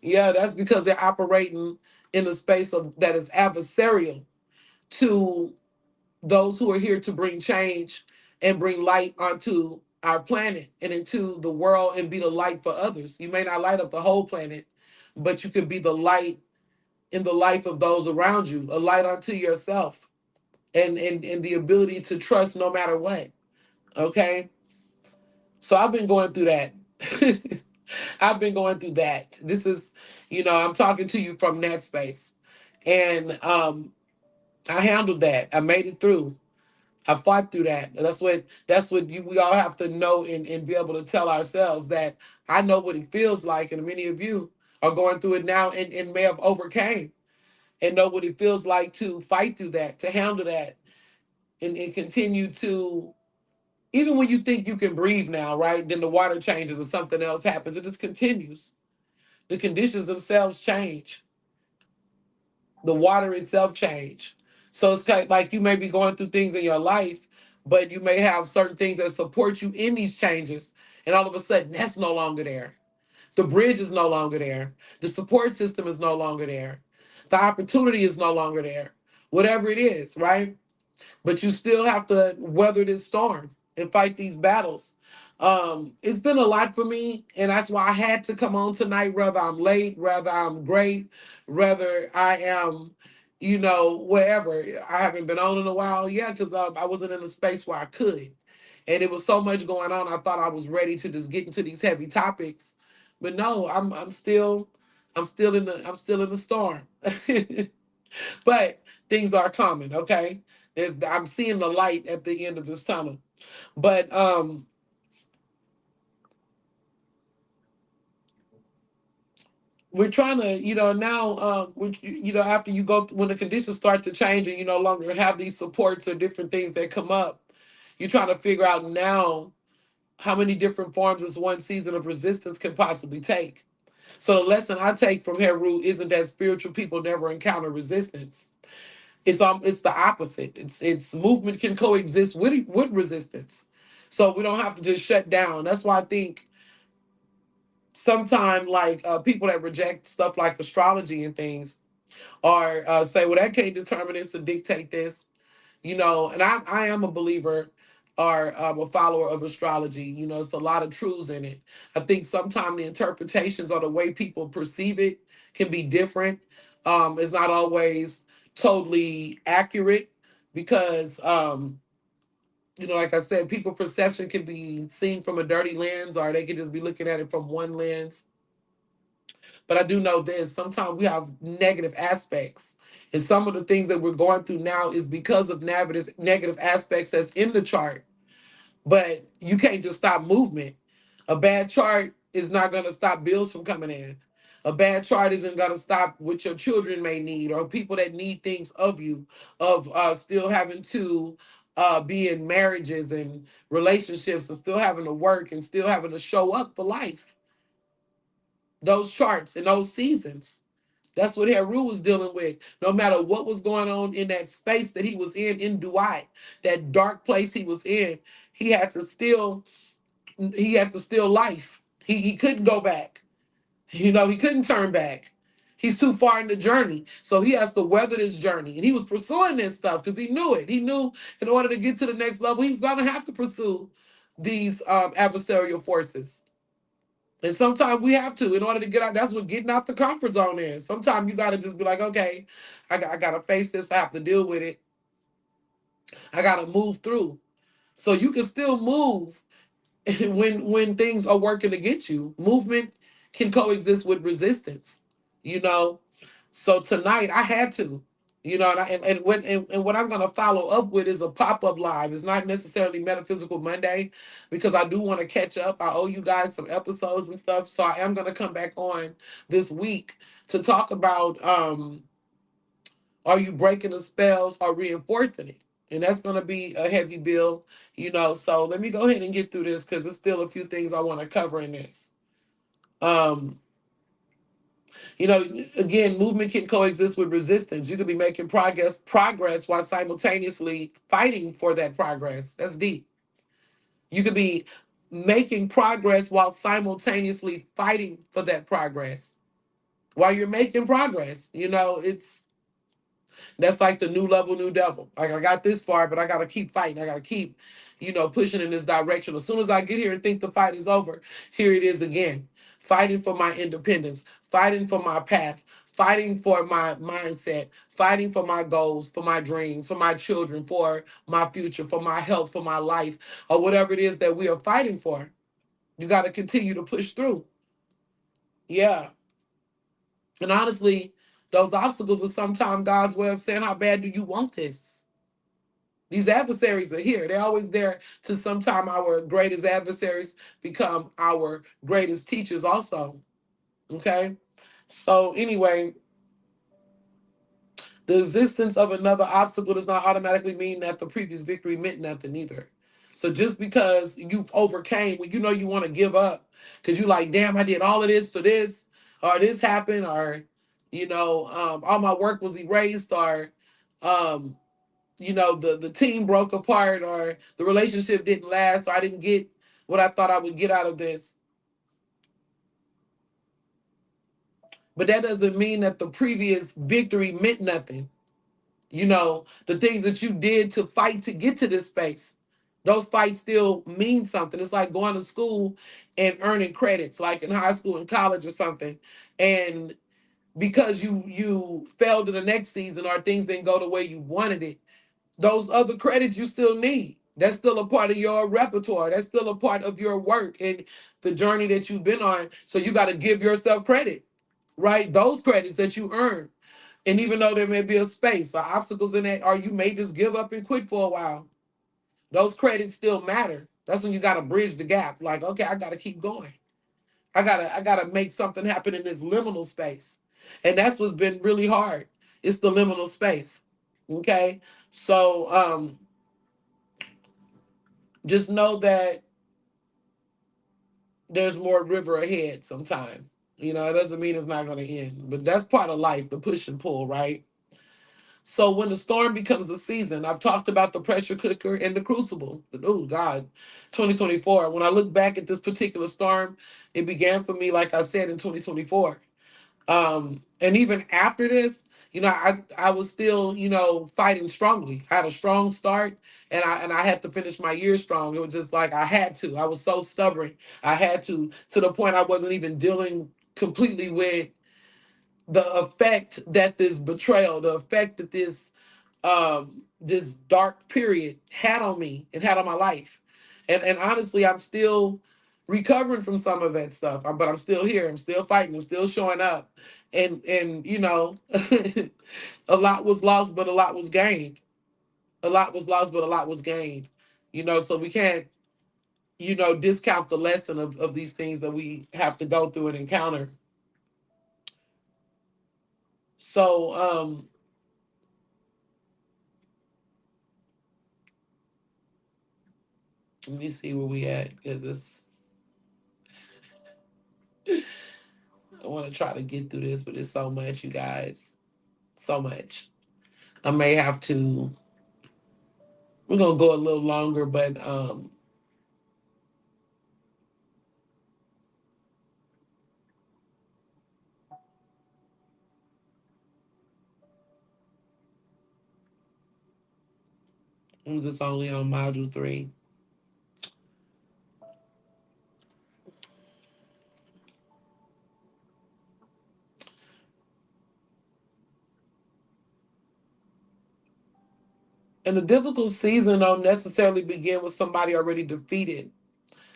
Yeah, that's because they're operating in a space of that is adversarial to those who are here to bring change and bring light onto our planet and into the world and be the light for others. You may not light up the whole planet, but you could be the light in the life of those around you, a light unto yourself, and the ability to trust no matter what. Okay? So I've been going through that. I've been going through that. This is, I'm talking to you from that space. And I handled that. I made it through. I fought through that. That's what we all have to know, and be able to tell ourselves that I know what it feels like, and many of you are going through it now, and may have overcame and know what it feels like to fight through that, to handle that, and continue to, even when you think you can breathe now, right? Then the water changes or something else happens. It just continues. the conditions themselves change. The water itself change. So it's kind of like you may be going through things in your life, but you may have certain things that support you in these changes. And all of a sudden, that's no longer there. The bridge is no longer there. The support system is no longer there. The opportunity is no longer there. Whatever it is, right? But you still have to weather this storm and fight these battles. It's been a lot for me, and that's why I had to come on tonight, whether I'm late, whether I'm great, whether I am, wherever. I haven't been on in a while, yeah, because I wasn't in a space where I could. And it was so much going on. I thought I was ready to just get into these heavy topics. But no, I'm still in the storm. But things are coming, okay? I'm seeing the light at the end of this tunnel. But we're trying to, now, after you go, when the conditions start to change and you no longer have these supports or different things that come up, you're trying to figure out now how many different forms this one season of resistance can possibly take. So the lesson I take from Heru isn't that spiritual people never encounter resistance. It's the opposite. It's movement can coexist with resistance. So we don't have to just shut down. That's why I think sometimes like people that reject stuff like astrology and things or say, well, that can't determine this to dictate this, and I am a believer or a follower of astrology. It's a lot of truths in it. I think sometimes the interpretations or the way people perceive it can be different. It's not always totally accurate because, like I said, people perception can be seen from a dirty lens or they can just be looking at it from one lens. But I do know this, sometimes we have negative aspects. And some of the things that we're going through now is because of negative aspects that's in the chart. But you can't just stop movement. A bad chart is not going to stop bills from coming in. A bad chart isn't going to stop what your children may need or people that need things of you, of still having to be in marriages and relationships and still having to work and still having to show up for life. Those charts and those seasons. That's what Heru was dealing with. No matter what was going on in that space that he was in Duat, that dark place he was in, he had to still life. He couldn't go back. He couldn't turn back. He's too far in the journey. So he has to weather this journey. And he was pursuing this stuff because he knew it. He knew in order to get to the next level, he was gonna have to pursue these adversarial forces. And sometimes we have to, in order to get out, that's what getting out the comfort zone is. Sometimes you got to just be like, okay, I got to face this. I have to deal with it. I got to move through. So you can still move when things are working against you. Movement can coexist with resistance, you know. So tonight I had to, and what I'm gonna follow up with is a pop-up live. It's not necessarily Metaphysical Monday because I do want to catch up. I owe you guys some episodes and stuff. So I am gonna come back on this week to talk about are you breaking the spells or reinforcing it? And that's going to be a heavy bill, So let me go ahead and get through this because there's still a few things I want to cover in this. Um, again, movement can coexist with resistance. You could be making progress while simultaneously fighting for that progress. That's deep. You could be making progress while simultaneously fighting for that progress. While you're making progress, it's that's like the new level, new devil. Like I got this far, but I gotta keep fighting. I gotta keep, pushing in this direction. As soon as I get here and think the fight is over, here it is again. Fighting for my independence, fighting for my path, fighting for my mindset, fighting for my goals, for my dreams, for my children, for my future, for my health, for my life, or whatever it is that we are fighting for. You got to continue to push through. Yeah. And honestly, those obstacles are sometimes God's way of saying, how bad do you want this? These adversaries are here. They're always there to sometime our greatest adversaries become our greatest teachers also. Okay? So anyway, the existence of another obstacle does not automatically mean that the previous victory meant nothing either. So just because you've overcame when you know you want to give up, because you like, damn, I did all of this for this. or this happened, or all my work was erased, or um, the team broke apart, or the relationship didn't last, or I didn't get what I thought I would get out of this. But that doesn't mean that the previous victory meant nothing. The things that you did to fight to get to this space, those fights still mean something. It's like going to school and earning credits, like in high school and college or something. And because you failed in the next season, or things didn't go the way you wanted it, those other credits you still need. That's still a part of your repertoire. That's still a part of your work and the journey that you've been on. So you got to give yourself credit, right? Those credits that you earn. And even though there may be a space or obstacles in that, or you may just give up and quit for a while, those credits still matter. That's when you got to bridge the gap. Like, okay, I got to keep going. I gotta make something happen in this liminal space. And that's what's been really hard. It's the liminal space. Okay. So just know that there's more river ahead sometime. It doesn't mean it's not gonna end. But that's part of life, the push and pull, right? So when the storm becomes a season, I've talked about the pressure cooker and the crucible. Oh God, 2024. When I look back at this particular storm, it began for me, like I said, in 2024. And even after this, I was still, fighting strongly. I had a strong start, and I had to finish my year strong. It was just like I had to. I was so stubborn. I had to the point I wasn't even dealing completely with the effect that this betrayal, the effect that this dark period had on me and had on my life. And honestly, I'm still recovering from some of that stuff, but I'm still here. I'm still fighting. I'm still showing up. And a lot was lost, but a lot was gained. A lot was lost, but a lot was gained. So we can't, discount the lesson of these things that we have to go through and encounter. So let me see where we at, because this I want to try to get through this, but it's so much, you guys. So much. I may have to. We're gonna go a little longer, but I'm just only on module 3. And the difficult season don't necessarily begin with somebody already defeated.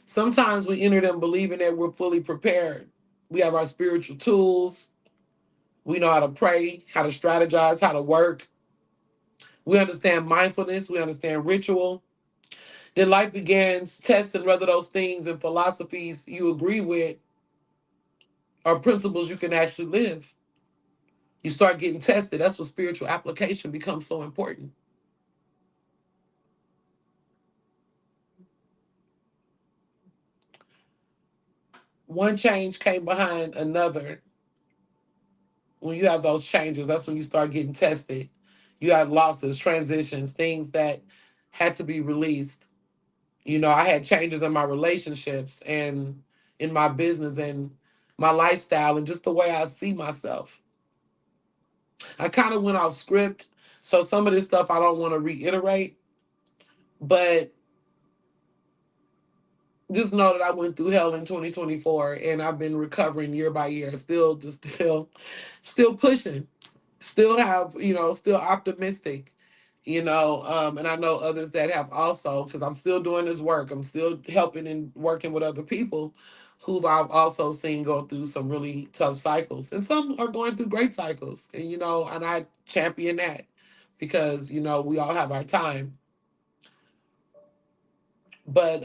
Sometimes we enter them believing that we're fully prepared. We have our spiritual tools. We know how to pray, how to strategize, how to work. We understand mindfulness. We understand ritual. Then life begins testing whether those things and philosophies you agree with are principles you can actually live. You start getting tested. That's what spiritual application becomes so important. One change came behind another. When you have those changes, that's when you start getting tested. You have losses, transitions, things that had to be released. I had changes in my relationships and in my business and my lifestyle and just the way I see myself. I kind of went off script. So some of this stuff I don't want to reiterate, but just know that I went through hell in 2024 and I've been recovering year by year, still pushing, still have, still optimistic, and I know others that have also, because I'm still doing this work. I'm still helping and working with other people who I've also seen go through some really tough cycles. And some are going through great cycles. And I champion that because, we all have our time. But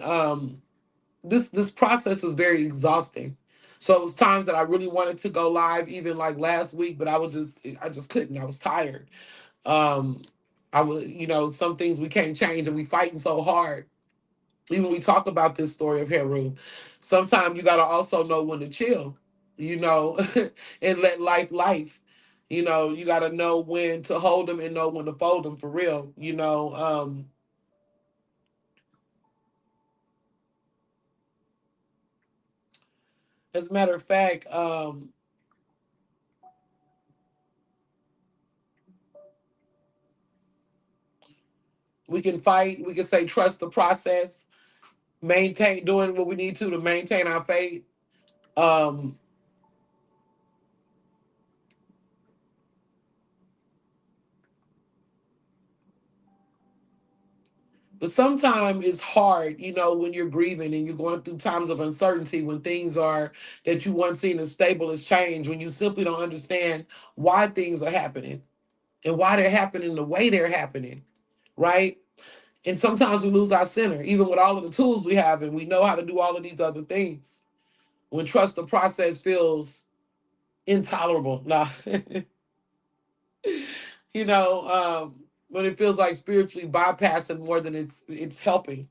this process is very exhausting. So it was times that I really wanted to go live, even like last week, but I just couldn't. I was tired. Um, I was, some things we can't change, and we fighting so hard. Even we talk about this story of Heru. Sometimes you gotta also know when to chill. you know, and let life. You know, you got to know when to hold them and know when to fold them for real. You know, as a matter of fact, we can fight. We can say trust the process, maintain doing what we need to maintain our faith. Um, but sometimes it's hard, you know, when you're grieving and you're going through times of uncertainty, when things are that you once seen as stable as change, when you simply don't understand why things are happening and why they're happening the way they're happening, right? And sometimes we lose our center, even with all of the tools we have, and we know how to do all of these other things. When trust the process feels intolerable, nah, you know, when it feels like spiritually bypassing more than it's helping.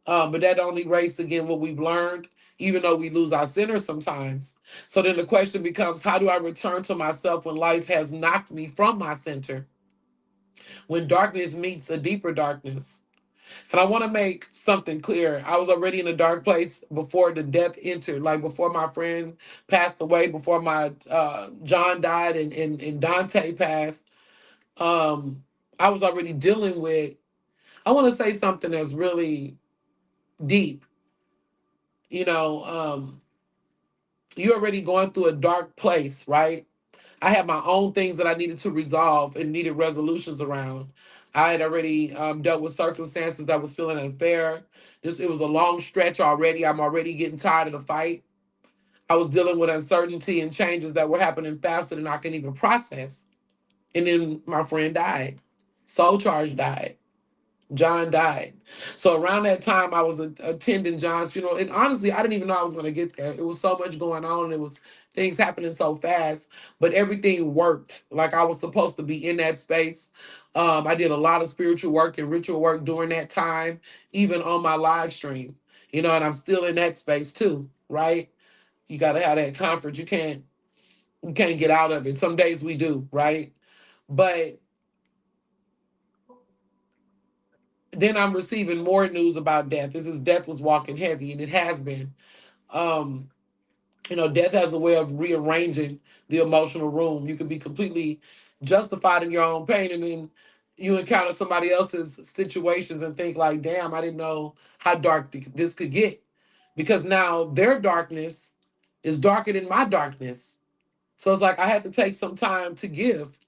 But that only rates again what we've learned, even though we lose our center sometimes. So then the question becomes, how do I return to myself when life has knocked me from my center? When darkness meets a deeper darkness. And I want to make something clear. I was already in a dark place before the death entered, like before my friend passed away, before my John died and Dante passed. Um, I was already dealing with, I want to say something that's really deep. You know, you're already going through a dark place, right? I had my own things that I needed to resolve and needed resolutions around. I had already dealt with circumstances that was feeling unfair. It was a long stretch already. I'm already getting tired of the fight. I was dealing with uncertainty and changes that were happening faster than I can even process. And then my friend died. Soul Charge died. John died. So around that time, I was attending John's funeral, and honestly, I didn't even know I was going to get there. It was so much going on, and it was things happening so fast, but everything worked like I was supposed to be in that space. I did a lot of spiritual work and ritual work during that time, even on my live stream. You know, and I'm still in that space too, right? You got to have that comfort. You can't get out of it. Some days we do, right? But then I'm receiving more news about death. It's just death was walking heavy, and it has been. Um, you know, death has a way of rearranging the emotional room. You can be completely justified in your own pain, and then you encounter somebody else's situations and think like, "Damn, I didn't know how dark this could get," because now their darkness is darker than my darkness. So it's like I had to take some time to give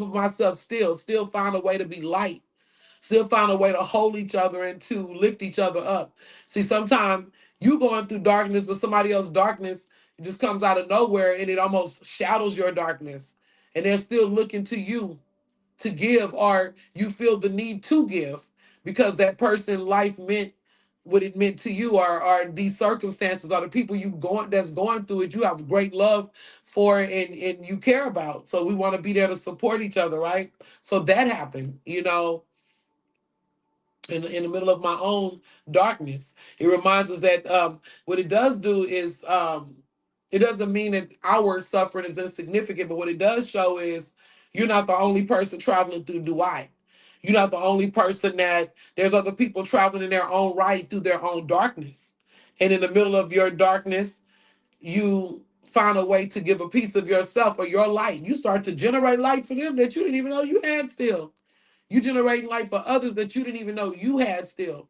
of myself still find a way to be light, still find a way to hold each other and to lift each other up. See, sometimes you going through darkness, but somebody else's darkness it just comes out of nowhere and it almost shadows your darkness. And they're still looking to you to give, or you feel the need to give because that person life meant what it meant to you, or these circumstances are the people you going that's going through it you have great love for and you care about. So we want to be there to support each other, right? So that happened, you know, in the middle of my own darkness. It reminds us that what it does do is it doesn't mean that our suffering is insignificant, but what it does show is you're not the only person traveling through Duat. You're not the only person that there's other people traveling in their own right through their own darkness. And in the middle of your darkness, you find a way to give a piece of yourself or your light. You start to generate light for them that you didn't even know you had still. You generating light for others that you didn't even know you had still,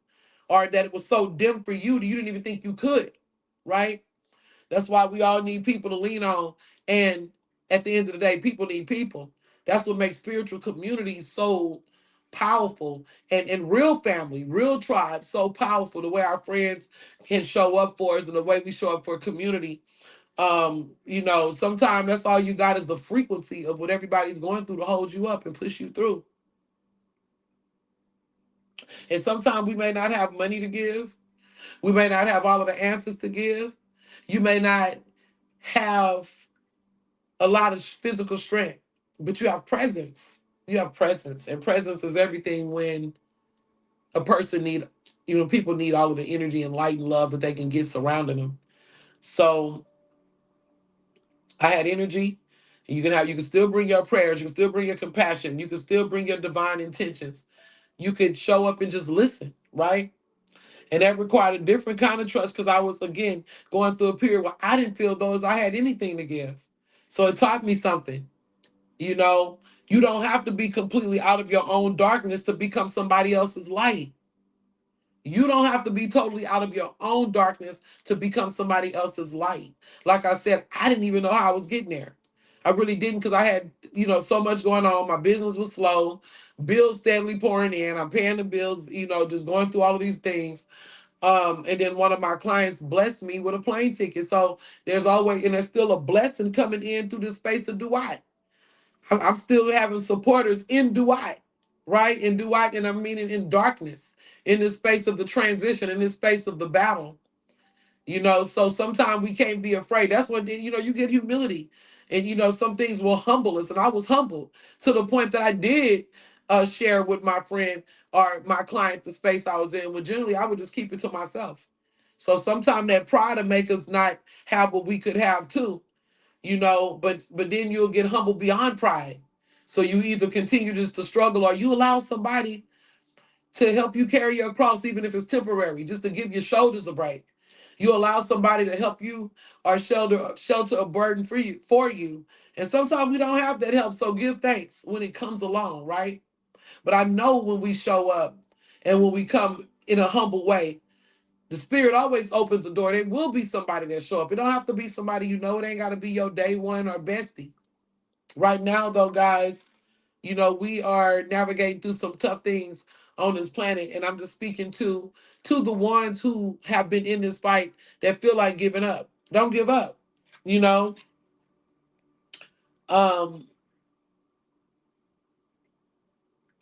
or that it was so dim for you that you didn't even think you could, right? That's why we all need people to lean on. And at the end of the day, people need people. That's what makes spiritual community so powerful, and real family, real tribe so powerful. The way our friends can show up for us and the way we show up for community. You know, sometimes that's all you got is the frequency of what everybody's going through to hold you up and push you through. And sometimes we may not have money to give. We may not have all of the answers to give. You may not have a lot of physical strength, but you have presence. You have presence, and presence is everything when a person need, you know, people need all of the energy and light and love that they can get surrounding them. So I had energy. You can still bring your prayers, you can still bring your compassion, you can still bring your divine intentions. You could show up and just listen, right? And that required a different kind of trust because I was again going through a period where I didn't feel though as I had anything to give. So it taught me something. You know, you don't have to be completely out of your own darkness to become somebody else's light. You don't have to be totally out of your own darkness to become somebody else's light. Like I said, I didn't even know how I was getting there. I really didn't because I had, so much going on. My business was slow, bills steadily pouring in. I'm paying the bills, just going through all of these things. And then one of my clients blessed me with a plane ticket. So there's always, and there's still a blessing coming in through the space of Duat. I'm still having supporters in Duat, right? In Duat, and I'm meaning in darkness, in this space of the transition, in this space of the battle. So sometimes we can't be afraid. That's when, you get humility. And, some things will humble us. And I was humbled to the point that I did share with my friend or my client the space I was in. When generally I would just keep it to myself. So sometimes that pride will make us not have what we could have too, but then you'll get humbled beyond pride. So you either continue just to struggle or you allow somebody to help you carry your cross, even if it's temporary, just to give your shoulders a break. You allow somebody to help you or shelter a burden for you. And sometimes we don't have that help. So give thanks when it comes along, right? But I know when we show up and when we come in a humble way, the spirit always opens the door. There will be somebody that show up. It don't have to be somebody you know. It ain't got to be your day one or bestie. Right now, though, guys, we are navigating through some tough things on this planet, and I'm just speaking to the ones who have been in this fight that feel like giving up. Don't give up. You know, um,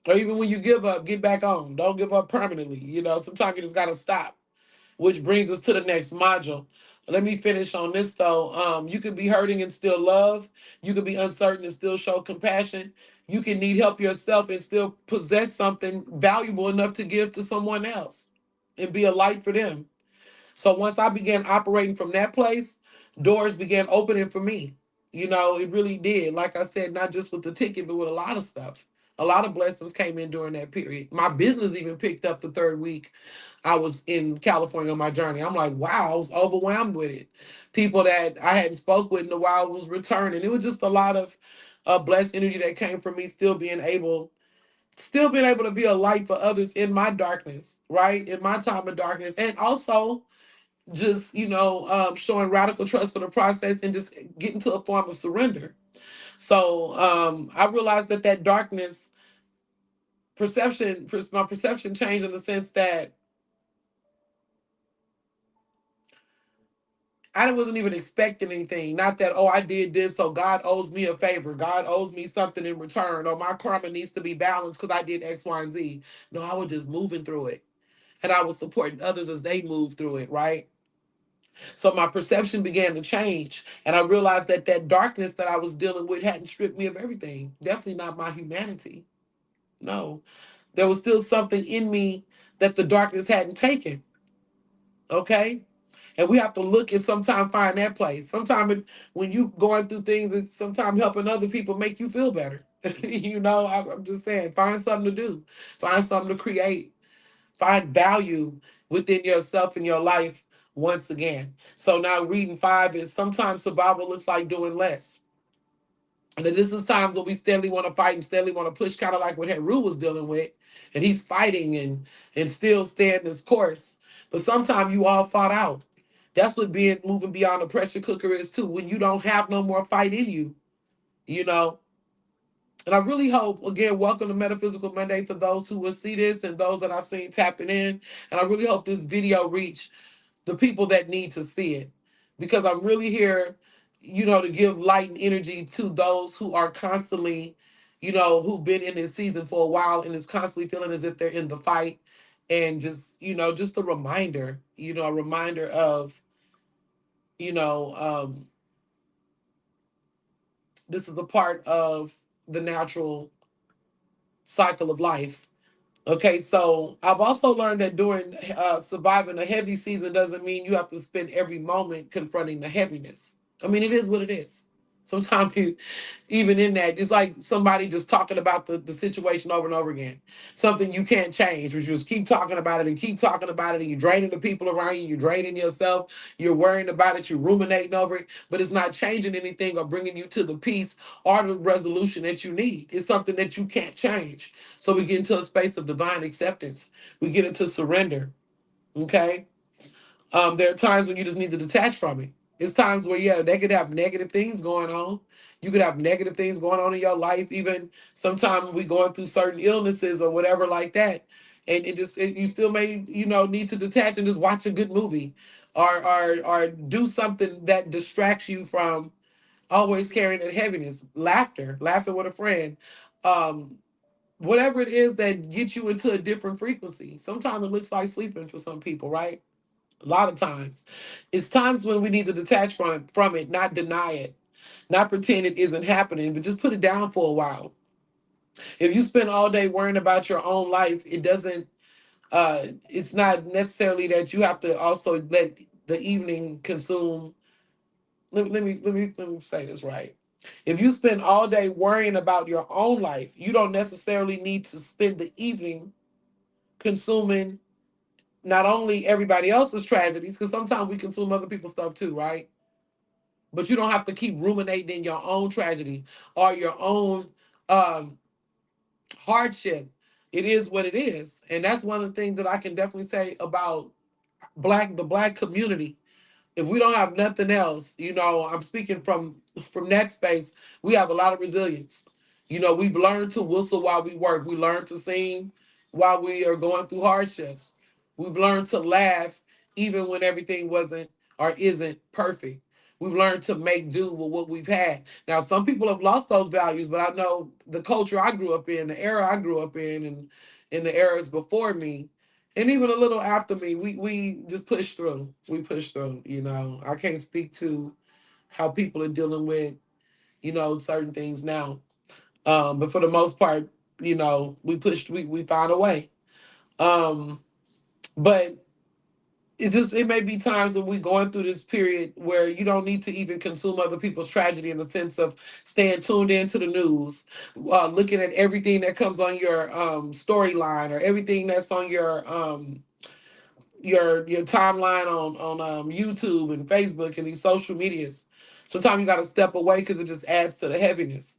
or even when you give up, get back on. Don't give up permanently. Sometimes you just gotta stop. Which brings us to the next module. Let me finish on this though. You can be hurting and still love. You can be uncertain and still show compassion. You can need help yourself and still possess something valuable enough to give to someone else and be a light for them. So once I began operating from that place, doors began opening for me. It really did. Like I said, not just with the ticket, but with a lot of stuff. A lot of blessings came in during that period. My business even picked up the third week I was in California on my journey. I'm like, wow, I was overwhelmed with it. People that I hadn't spoke with in a while was returning. It was just a lot of blessed energy that came from me still being able to be a light for others in my darkness, right? In my time of darkness. And also just, showing radical trust for the process and just getting to a form of surrender. So I realized that darkness my perception changed in the sense that I wasn't even expecting anything. Not that, oh, I did this, so God owes me a favor. God owes me something in return, or my karma needs to be balanced because I did X, Y, and Z. No, I was just moving through it. And I was supporting others as they moved through it, right? So my perception began to change. And I realized that darkness that I was dealing with hadn't stripped me of everything. Definitely not my humanity. No. There was still something in me that the darkness hadn't taken. Okay? And we have to look and sometimes find that place. Sometimes when you going through things, it's sometimes helping other people make you feel better. I'm just saying, find something to do, find something to create, find value within yourself and your life once again. So now reading 5 is sometimes survival looks like doing less. And then this is times when we steadily want to fight and steadily want to push, kind of like what Heru was dealing with. And he's fighting and still staying his course. But sometimes you all fought out. That's what being moving beyond the pressure cooker is too. When you don't have no more fight in you, you know. And I really hope, again, welcome to Metaphysical Monday to those who will see this and those that I've seen tapping in. And I really hope this video reach the people that need to see it, because I'm really here, to give light and energy to those who are constantly, who've been in this season for a while and is constantly feeling as if they're in the fight. And just, just a reminder of, you know, um, this is a part of the natural cycle of life. Okay, so I've also learned that during surviving a heavy season doesn't mean you have to spend every moment confronting the heaviness. I mean, it is what it is. Sometimes you, even in that, it's like somebody just talking about the situation over and over again. Something you can't change, which you just keep talking about it and keep talking about it, and you're draining the people around you, you're draining yourself, you're worrying about it, you're ruminating over it, but it's not changing anything or bringing you to the peace or the resolution that you need. It's something that you can't change. So we get into a space of divine acceptance. We get into surrender. Okay. There are times when you just need to detach from it. It's times where, yeah, they could have negative things going on. You could have negative things going on in your life. Even sometimes we going through certain illnesses or whatever like that, and you still may need to detach and just watch a good movie, or do something that distracts you from always carrying that heaviness. Laughing with a friend, um, whatever it is that gets you into a different frequency. Sometimes it looks like sleeping for some people, right? A lot of times. It's times when we need to detach from it, not deny it, not pretend it isn't happening, but just put it down for a while. If you spend all day worrying about your own life, it's not necessarily that you have to also let the evening consume. Let me say this right. If you spend all day worrying about your own life, you don't necessarily need to spend the evening consuming not only everybody else's tragedies, because sometimes we consume other people's stuff too, right? But you don't have to keep ruminating in your own tragedy or your own um, hardship. It is what it is, and that's one of the things that I can definitely say about the black community. If we don't have nothing else, I'm speaking from that space. We have a lot of resilience. We've learned to whistle while we work. We learned to sing while we are going through hardships. We've learned to laugh even when everything wasn't or isn't perfect. We've learned to make do with what we've had. Now, some people have lost those values, but I know the culture I grew up in, the era I grew up and in the eras before me, and even a little after me, we just push through. We push through. I can't speak to how people are dealing with certain things now, but for the most part, we found a way. Um, but it may be times when we're going through this period where you don't need to even consume other people's tragedy in the sense of staying tuned into the news, looking at everything that comes on your storyline or everything that's on your timeline on YouTube and Facebook and these social medias. Sometimes you got to step away because it just adds to the heaviness.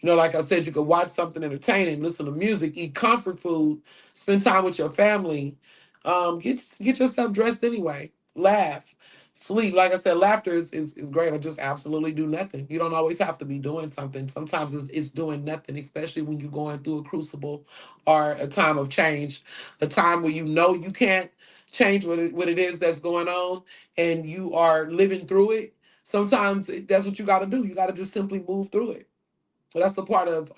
Like I said, you could watch something entertaining, listen to music, eat comfort food, spend time with your family. Get yourself dressed anyway. Laugh, sleep. Like I said, laughter is great. Or just absolutely do nothing. You don't always have to be doing something. Sometimes it's doing nothing, especially when you're going through a crucible or a time of change, a time where you can't change what it is that's going on and you are living through it. Sometimes that's what you got to do. You got to just simply move through it. So that's the part of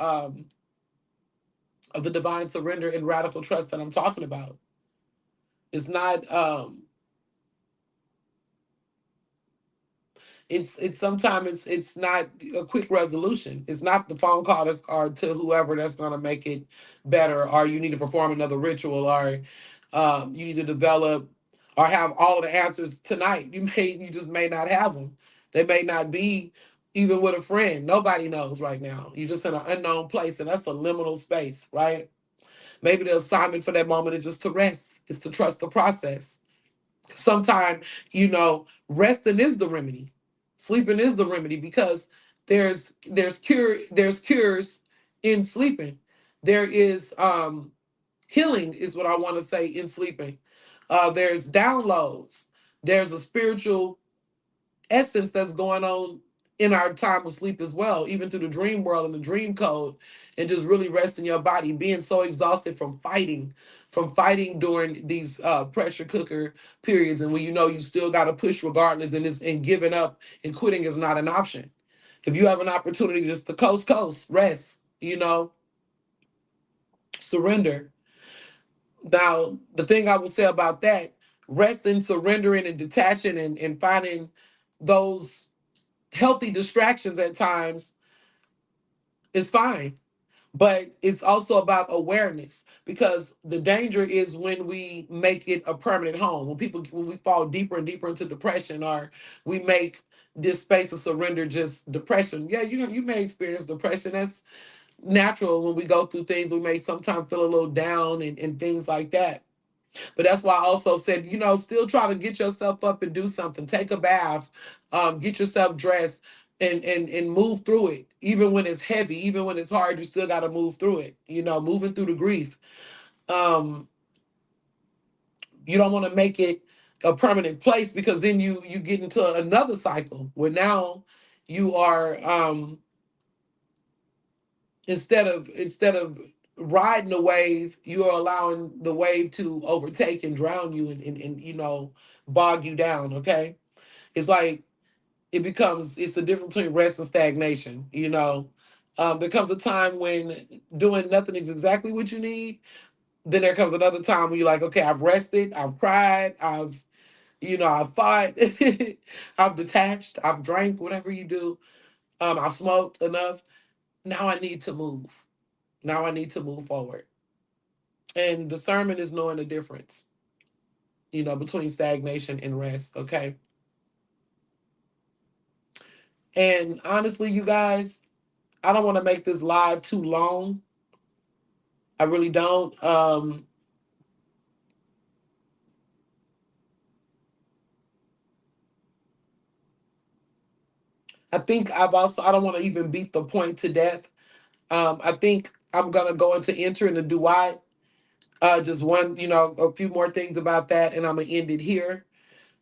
the divine surrender and radical trust that I'm talking about. It's not it's sometimes it's not a quick resolution. It's not the phone call that's or to whoever that's going to make it better, or you need to perform another ritual, or you need to develop or have all of the answers tonight. You just may not have them. They may not be even with a friend. Nobody knows right now. You're just in an unknown place, and that's a liminal space, right? Maybe the assignment for that moment is just to rest. Is to trust the process. Sometimes, resting is the remedy. Sleeping is the remedy because there's cures in sleeping. There is healing is what I want to say in sleeping. There's downloads. There's a spiritual essence that's going on in our time of sleep as well, even through the dream world and the dream code, and just really resting your body, being so exhausted from fighting during these pressure cooker periods, and when you still got to push regardless, and giving up and quitting is not an option. If you have an opportunity just to coast, rest, surrender. Now, the thing I would say about that, resting, surrendering, and detaching and finding those healthy distractions at times is fine. But it's also about awareness, because the danger is when we make it a permanent home. When we fall deeper and deeper into depression, or we make this space of surrender just depression. Yeah, you may experience depression. That's natural when we go through things. We may sometimes feel a little down and things like that. But that's why I also said, still try to get yourself up and do something. Take a bath, get yourself dressed, and move through it. Even when it's heavy, even when it's hard, you still got to move through it. Moving through the grief. Um, you don't want to make it a permanent place, because then you get into another cycle where now you are, instead of riding the wave, you are allowing the wave to overtake and drown you, and bog you down. Okay, it's like it's a difference between rest and stagnation. There comes a time when doing nothing is exactly what you need. Then there comes another time when you're like, okay, I've rested, I've cried, I've fought, I've detached, I've drank, whatever you do. I've smoked enough. Now I need to move. Now I need to move forward. And discernment is knowing the difference, between stagnation and rest. Okay. And honestly, you guys, I don't want to make this live too long. I really don't. I think I don't want to even beat the point to death. I think I'm going to go into entering the Duat. Just one, a few more things about that, and I'm going to end it here,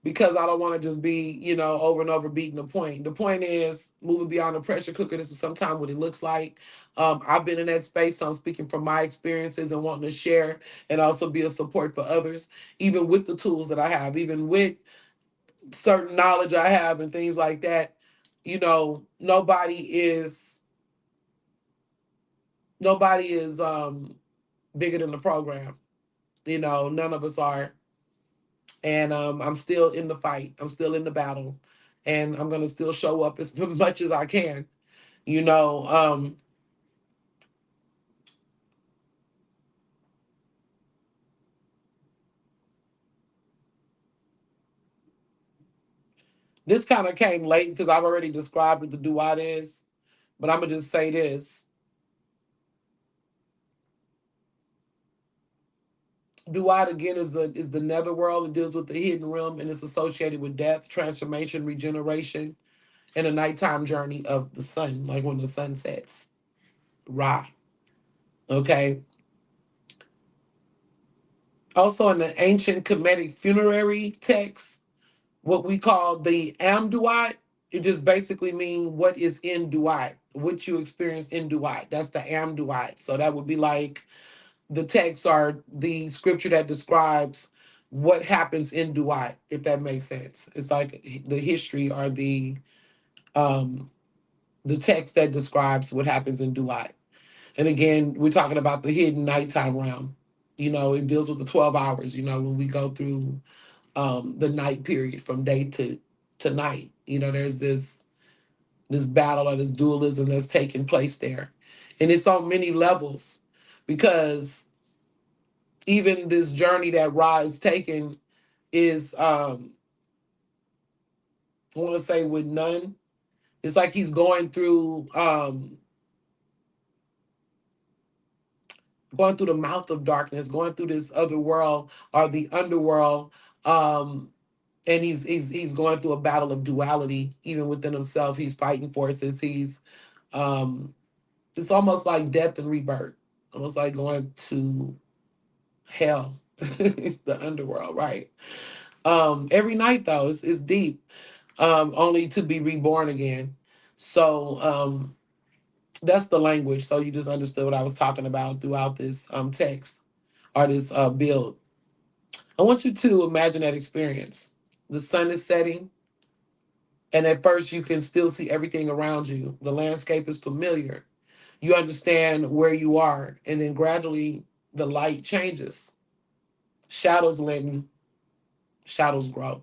because I don't want to just be, over and over beating the point. The point is moving beyond the pressure cooker. This is sometimes what it looks like. I've been in that space, so I'm speaking from my experiences and wanting to share and also be a support for others, even with the tools that I have, even with certain knowledge I have and things like that. Nobody is bigger than the program. None of us are. And I'm still in the fight. I'm still in the battle, and I'm gonna still show up as much as I can. You know, um, this kind of came late because I've already described what the duat is, but I'm gonna just say this: duat again is the netherworld. It deals with the hidden realm, and it's associated with death, transformation, regeneration, and a nighttime journey of the sun, like when the sun sets. Ra. Okay. Also, in the ancient Kemetic funerary texts, what we call the Amduat. It just basically means what is in Duat, what you experience in Duat. That's the Amduat. So that would be like the texts are the scripture that describes what happens in Duat, if that makes sense. It's like the history or um the text that describes what happens in Duat. And again, we're talking about the hidden nighttime realm. It deals with the 12 hours, when we go through the night period from day to night. There's this battle or this dualism that's taking place there, and it's on many levels, because even this journey that Ra is taking is, I want to say with none. It's like he's going through the mouth of darkness, going through this other world or the underworld. And he's going through a battle of duality even within himself. He's fighting forces. He's um it's almost like death and rebirth, almost like going to hell, the underworld, right? Every night though, it's deep, only to be reborn again. So that's the language. So you just understood what I was talking about throughout this text or this build. I want you to imagine that experience. The sun is setting, and at first you can still see everything around you. The landscape is familiar. You understand where you are, and then gradually the light changes. Shadows lengthen, shadows grow.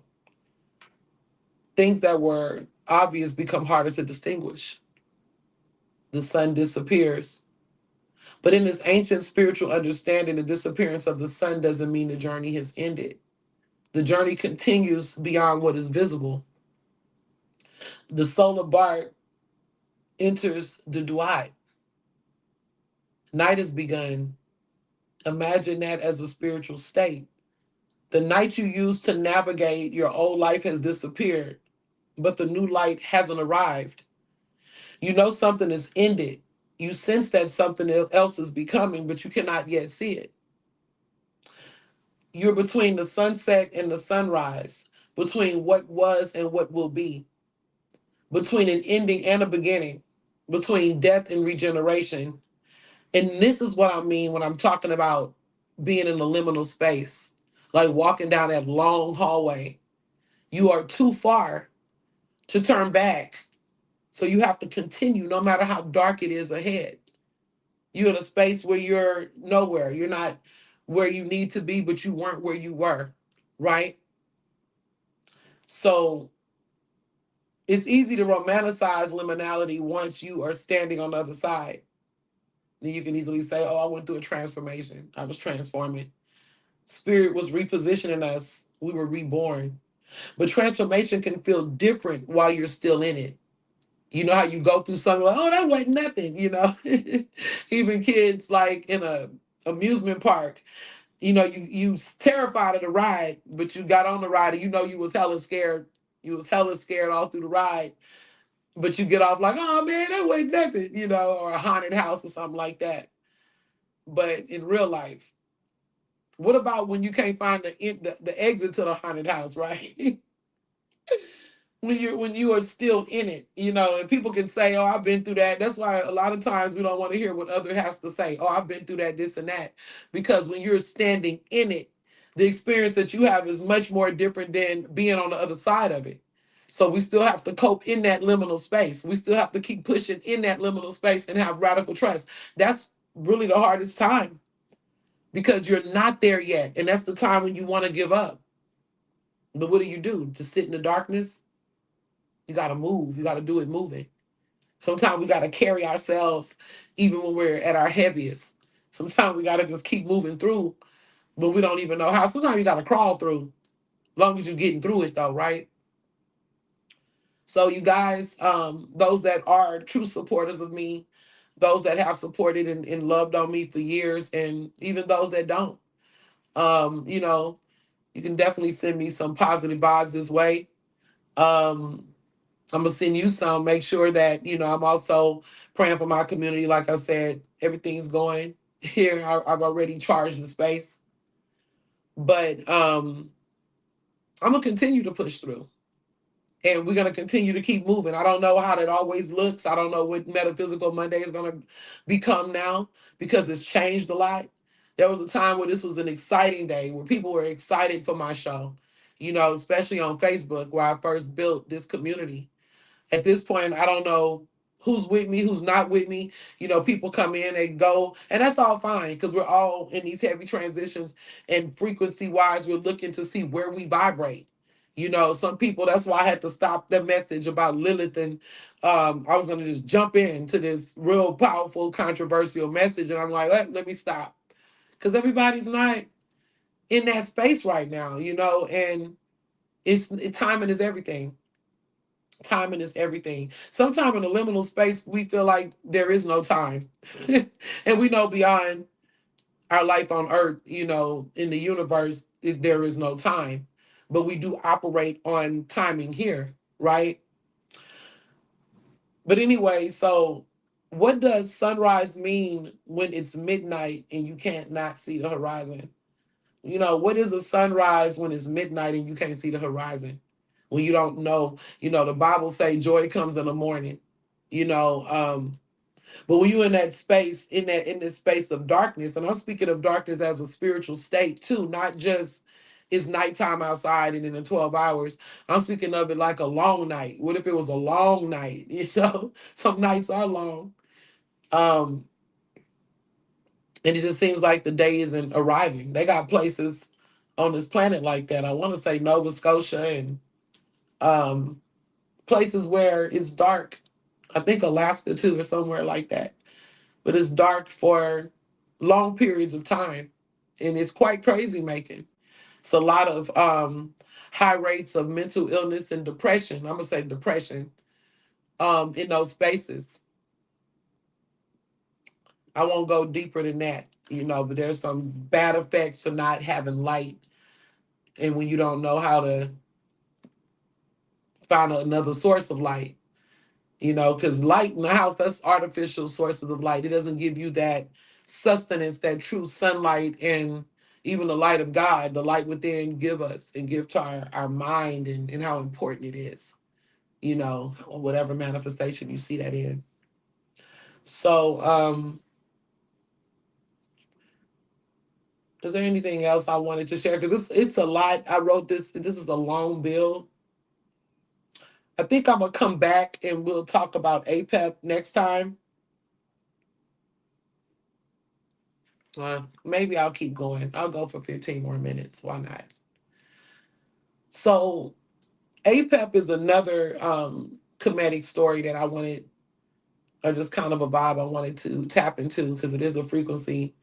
Things that were obvious become harder to distinguish. The sun disappears. But in this ancient spiritual understanding, the disappearance of the sun doesn't mean the journey has ended. The journey continues beyond what is visible. The solar bar enters the Duat. Night has begun. Imagine that as a spiritual state. The night you used to navigate your old life has disappeared, but the new light hasn't arrived. You know something is ended. You sense that something else is becoming, but you cannot yet see it. You're between the sunset and the sunrise, between what was and what will be, between an ending and a beginning, between death and regeneration. And this is what I mean when I'm talking about being in a liminal space, like walking down that long hallway. You are too far to turn back. So you have to continue no matter how dark it is ahead. You're in a space where you're nowhere. You're not where you need to be, but you weren't where you were, right? So it's easy to romanticize liminality once you are standing on the other side. Then you can easily say, oh, I went through a transformation. I was transforming. Spirit was repositioning us. We were reborn. But transformation can feel different while you're still in it. You know how you go through something like, oh, that wasn't nothing, you know? Even kids like in a amusement park, you know, you terrified of the ride, but you got on the ride and you know you was hella scared. You was hella scared all through the ride. But you get off like, oh man, that wasn't nothing, you know, or a haunted house or something like that. But in real life, what about when you can't find the exit to the haunted house, right? When you are still in it, you know, and people can say, oh, I've been through that. That's why a lot of times we don't want to hear what other has to say. Oh, I've been through that, this and that. Because when you're standing in it, the experience that you have is much more different than being on the other side of it. So we still have to cope in that liminal space. We still have to keep pushing in that liminal space and have radical trust. That's really the hardest time because you're not there yet. And that's the time when you want to give up. But what do? Just sit in the darkness? You got to move. You got to do it moving. Sometimes we got to carry ourselves even when we're at our heaviest. Sometimes we got to just keep moving through, but we don't even know how. Sometimes you got to crawl through, as long as you're getting through it, though, right? So, you guys, those that are true supporters of me, those that have supported and loved on me for years, and even those that don't, you know, you can definitely send me some positive vibes this way. Um, I'm gonna send you some. Make sure that I'm also praying for my community. Like I said, everything's going here. I've already charged the space, but I'm gonna continue to push through, and we're gonna continue to keep moving. I don't know how that always looks. I don't know what Metaphysical Monday is gonna become now because it's changed a lot. There was a time where this was an exciting day where people were excited for my show, especially on Facebook where I first built this community. At this point, I don't know who's with me, who's not with me. People come in, they go, and that's all fine because we're all in these heavy transitions. And frequency wise, we're looking to see where we vibrate. Some people, that's why I had to stop the message about Lilith. And I was going to just jump into this real powerful, controversial message. And I'm like, let me stop because everybody's not in that space right now, and timing is everything. Timing is everything. Sometime in the liminal space, we feel like there is no time. And we know beyond our life on earth, in the universe, there is no time. But we do operate on timing here, right? But anyway, so what does sunrise mean when it's midnight and you can't not see the horizon? What is a sunrise when it's midnight and you can't see the horizon? When you don't know, the Bible say joy comes in the morning, you know. But when you're in that space, in this space of darkness, and I'm speaking of darkness as a spiritual state too, not just it's nighttime outside and in the 12 hours. I'm speaking of it like a long night. What if it was a long night? Some nights are long. Um, and it just seems like the day isn't arriving. They got places on this planet like that. I want to say Nova Scotia and um, places where it's dark. I think Alaska too, or somewhere like that. But it's dark for long periods of time, and it's quite crazy making. It's a lot of high rates of mental illness and depression. I'm gonna say depression in those spaces. I won't go deeper than that, but there's some bad effects for not having light, and when you don't know how to find another source of light, because light in the house, that's artificial sources of light. It doesn't give you that sustenance, that true sunlight, and even the light of God, the light within, give us and give to our mind, and how important it is, whatever manifestation you see that in. So, is there anything else I wanted to share? Because it's a lot. I wrote this. This is a long bill. I think I'm gonna come back and we'll talk about APEP next time. Maybe I'll keep going. I'll go for 15 more minutes. Why not? So APEP is another comedic story that I wanted, or just kind of a vibe I wanted to tap into, because it is a frequency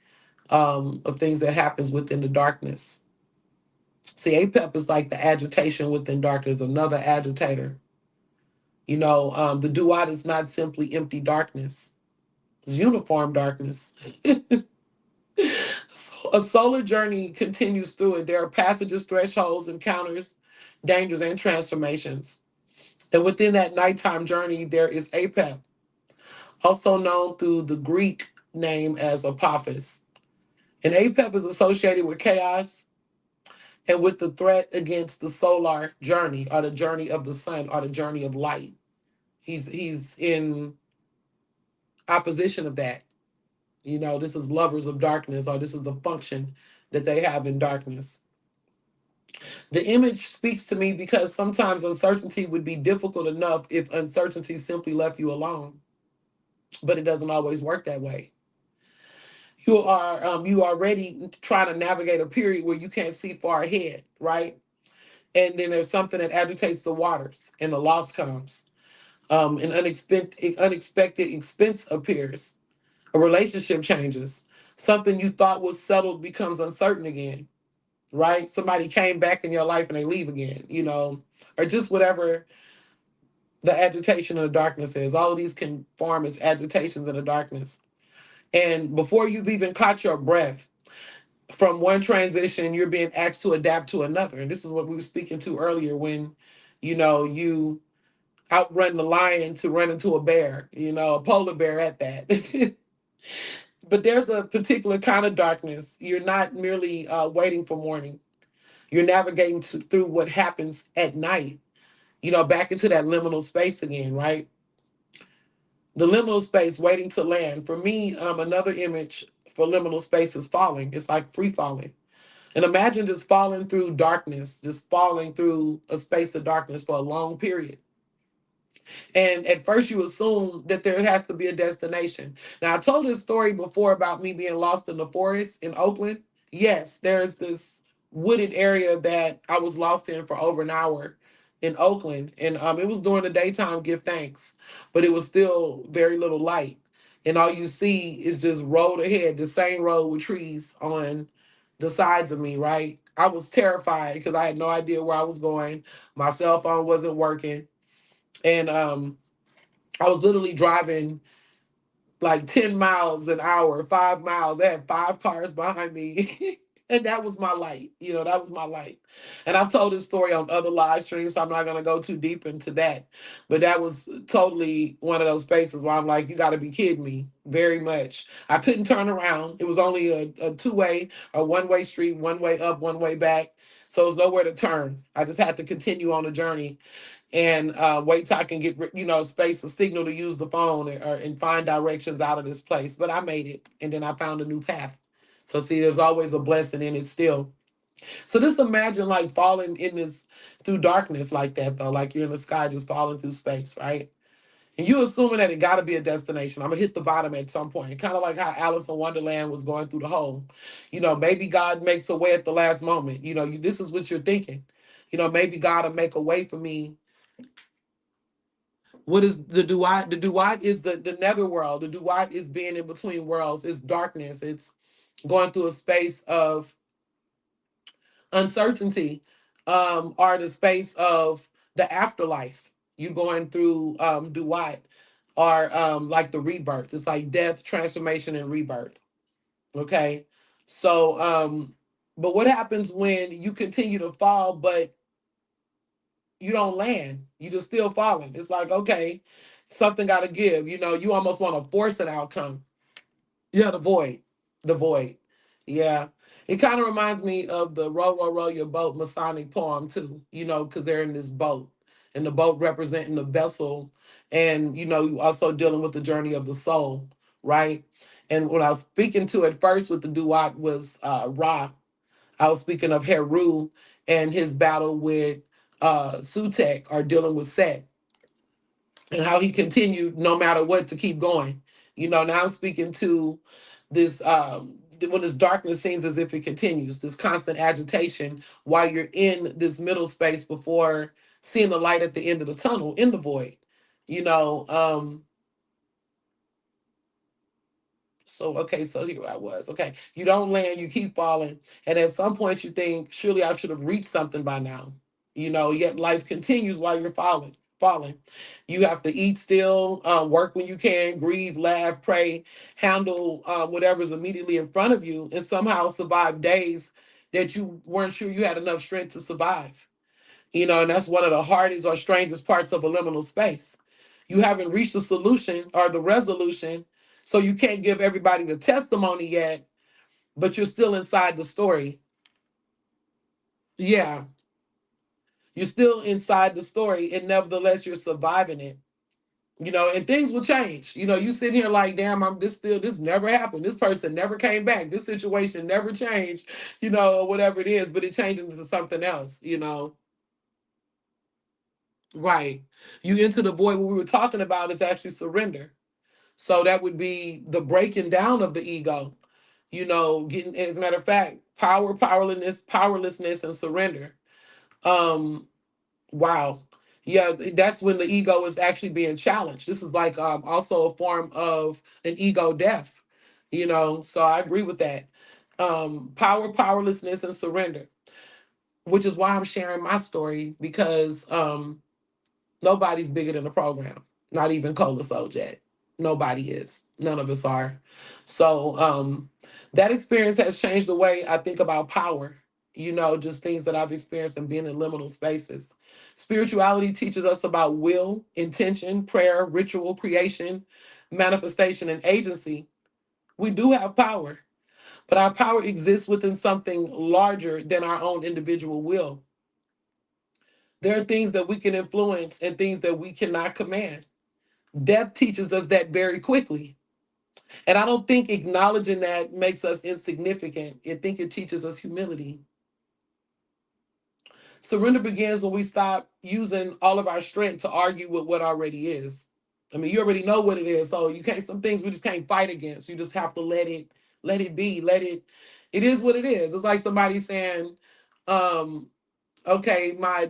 of things that happens within the darkness. See, APEP is like the agitation within darkness, another agitator. The Duat is not simply empty darkness. It's uniform darkness. So a solar journey continues through it. There are passages, thresholds, encounters, dangers, and transformations. And within that nighttime journey, there is Apep, also known through the Greek name as Apophis. And Apep is associated with chaos and with the threat against the solar journey, or the journey of the sun, or the journey of light. He's in opposition of that. This is lovers of darkness, or this is the function that they have in darkness. The image speaks to me because sometimes uncertainty would be difficult enough if uncertainty simply left you alone, but it doesn't always work that way. You already trying to navigate a period where you can't see far ahead, right? And then there's something that agitates the waters, and the loss comes. An unexpected expense appears. A relationship changes. Something you thought was settled becomes uncertain again, right? Somebody came back in your life and they leave again, or just whatever the agitation of the darkness is. All of these can form as agitations in the darkness. And before you've even caught your breath, from one transition, you're being asked to adapt to another. And this is what we were speaking to earlier when, you outrun the lion to run into a bear, a polar bear at that. But there's a particular kind of darkness. You're not merely waiting for morning. You're navigating through what happens at night, back into that liminal space again, right? The liminal space, waiting to land. For me, another image for liminal space is falling. It's like free falling. And imagine just falling through darkness, just falling through a space of darkness for a long period. And at first you assume that there has to be a destination. Now, I told this story before about me being lost in the forest in Oakland. Yes, there's this wooded area that I was lost in for over an hour in Oakland. And it was during the daytime, give thanks, but it was still very little light. And all you see is just road ahead, the same road with trees on the sides of me, right? I was terrified because I had no idea where I was going. My cell phone wasn't working. And I was literally driving like 10 miles an hour, 5 miles. They had 5 cars behind me. And that was my light. That was my light. And I've told this story on other live streams, so I'm not going to go too deep into that. But that was totally one of those spaces where I'm like, you got to be kidding me. Very much. I couldn't turn around. It was only a two-way, a one-way street, one way up, one way back. So there's nowhere to turn. I just had to continue on the journey and wait till I can get space, a signal to use the phone, and find directions out of this place. But I made it, and then I found a new path. So see, there's always a blessing in it still. So just imagine like falling in this through darkness like that though, like you're in the sky just falling through space, right? And you assuming that it got to be a destination. I'm gonna hit the bottom at some point. Kind of like how Alice in Wonderland was going through the hole. Maybe God makes a way at the last moment. This is what you're thinking. Maybe God will make a way for me. What is the Duat? The Duat is the netherworld. The Duat is being in between worlds. It's darkness. It's going through a space of uncertainty. are the space of the afterlife. You going through Duat are like the rebirth. It's like death, transformation, and rebirth. Okay. So but what happens when you continue to fall, but you don't land? You just still falling. It's like, okay, something gotta give. You almost want to force an outcome. Yeah, the void. The void. Yeah. It kind of reminds me of the row, row, row your boat Masonic poem too, because they're in this boat. And the boat representing the vessel. And, you also dealing with the journey of the soul, right? And when I was speaking to at first with the Duat was Ra, I was speaking of Heru and his battle with Sutek, or dealing with Set, and how he continued no matter what to keep going. Now I'm speaking to this when this darkness seems as if it continues, this constant agitation while you're in this middle space before seeing the light at the end of the tunnel in the void. You know, so okay, so here I was. Okay, you don't land, you keep falling, and at some point you think, surely I should have reached something by now. Yet life continues while you're falling. Falling, you have to eat still, work when you can, grieve, laugh, pray, handle whatever's immediately in front of you, and somehow survive days that you weren't sure you had enough strength to survive. And that's one of the hardest or strangest parts of a liminal space. You haven't reached the solution or the resolution, so you can't give everybody the testimony yet, but you're still inside the story. Yeah, you're still inside the story, and nevertheless, you're surviving it. And things will change. You sit here like, damn, this never happened. This person never came back. This situation never changed, or whatever it is, but it changes into something else. Right. You enter the void. What we were talking about is actually surrender. So that would be the breaking down of the ego. Getting, as a matter of fact, powerlessness, and surrender. Um, wow. Yeah, that's when the ego is actually being challenged. This is like also a form of an ego death. So I agree with that. Powerlessness, and surrender, which is why I'm sharing my story, because nobody's bigger than the program. Not even Cola Soul Jet. Nobody is. None of us are. So that experience has changed the way I think about power. Just things that I've experienced and being in liminal spaces. Spirituality teaches us about will, intention, prayer, ritual, creation, manifestation, and agency. We do have power, but our power exists within something larger than our own individual will. There are things that we can influence and things that we cannot command. Death teaches us that very quickly. And I don't think acknowledging that makes us insignificant. I think it teaches us humility. Surrender begins when we stop using all of our strength to argue with what already is. I mean, you already know what it is, so you can't. Some things we just can't fight against. You just have to let it be, let it. It is what it is. It's like somebody saying, um, okay, my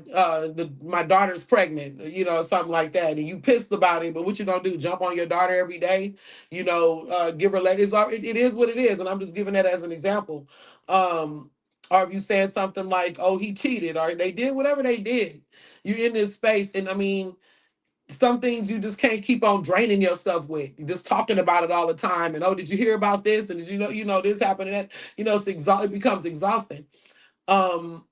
daughter's pregnant, something like that, and you pissed about it, but what you gonna do? Jump on your daughter every day? Give her legs? It is what it is, and I'm just giving that as an example. Um, or if you saying something like, "Oh, he cheated," or they did whatever they did, you're in this space, and I mean, some things you just can't keep on draining yourself with. You're just talking about it all the time, and oh, did you hear about this? And did this happened? And that, it becomes exhausting. Um,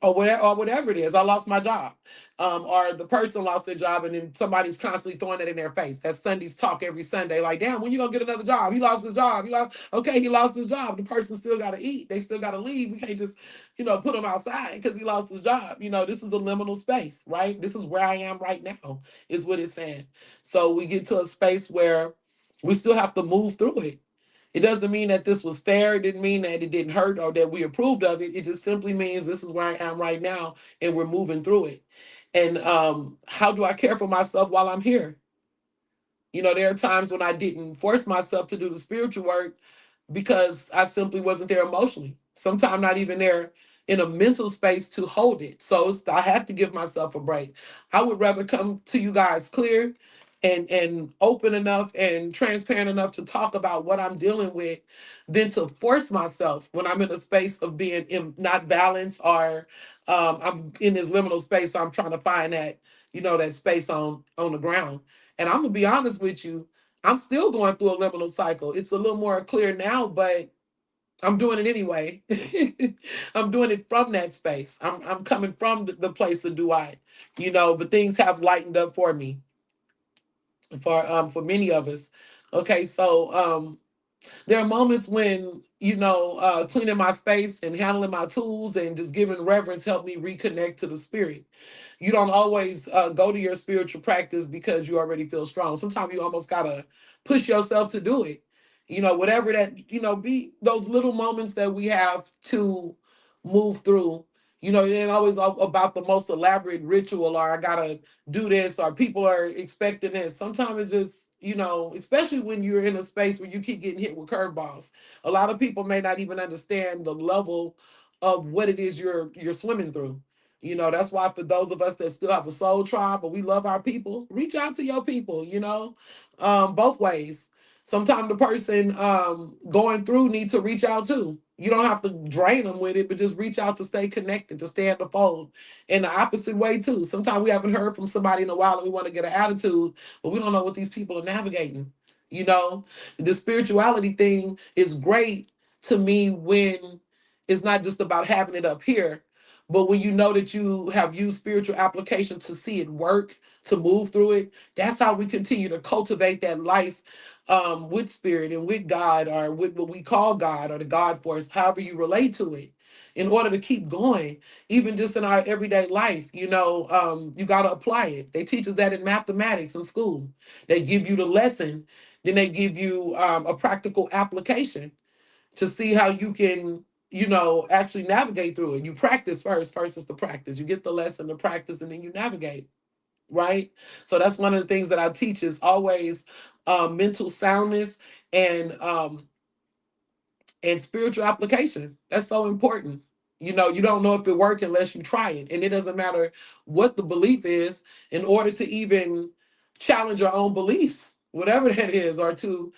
or whatever it is. I lost my job, or the person lost their job, and then somebody's constantly throwing it in their face. That's Sunday's talk every Sunday. Like, damn, when you gonna get another job? He lost his job. He lost. Okay, he lost his job. The person still got to eat. They still got to leave. We can't just, put him outside because he lost his job. This is a liminal space, right? This is where I am right now. Is what it's saying. So we get to a space where we still have to move through it. It doesn't mean that this was fair. It didn't mean that it didn't hurt or that we approved of it. It just simply means this is where I am right now, and we're moving through it. And how do I care for myself while I'm here? There are times when I didn't force myself to do the spiritual work because I simply wasn't there emotionally. Sometimes not even there in a mental space to hold it. So I had to give myself a break. I would rather come to you guys clear and open enough and transparent enough to talk about what I'm dealing with than to force myself when I'm in a space of being not balanced, or I'm in this liminal space. So I'm trying to find that, that space on the ground. And I'm gonna be honest with you, I'm still going through a liminal cycle. It's a little more clear now, but I'm doing it anyway. I'm doing it from that space. I'm coming from the place of Duat, but things have lightened up for me, for many of us. Okay, so there are moments when, cleaning my space and handling my tools and just giving reverence help me reconnect to the spirit. You don't always go to your spiritual practice because you already feel strong. Sometimes you almost gotta push yourself to do it. Whatever that, be those little moments that we have to move through. It ain't always about the most elaborate ritual, or I gotta do this, or people are expecting this. Sometimes it's just, especially when you're in a space where you keep getting hit with curveballs. A lot of people may not even understand the level of what it is you're swimming through. That's why for those of us that still have a soul tribe, but we love our people, reach out to your people, both ways. Sometimes the person going through needs to reach out too. You don't have to drain them with it, but just reach out to stay connected, to stay at the fold. In the opposite way too. Sometimes we haven't heard from somebody in a while and we want to get an attitude, but we don't know what these people are navigating. You know, the spirituality thing is great to me when it's not just about having it up here, but when you know that you have used spiritual application to see it work, to move through it. That's how we continue to cultivate that life with spirit and with God, or with what we call God, or the God force, however you relate to it, in order to keep going, even just in our everyday life. You got to apply it. They teach us that in mathematics in school. They give you the lesson, then they give you a practical application to see how you can, actually navigate through it. You practice first. First is the practice. You get the lesson, the practice, and then you navigate. Right. So that's one of the things that I teach is always mental soundness and spiritual application. That's so important. You don't know if it works unless you try it. And it doesn't matter what the belief is, in order to even challenge your own beliefs, whatever that is, or to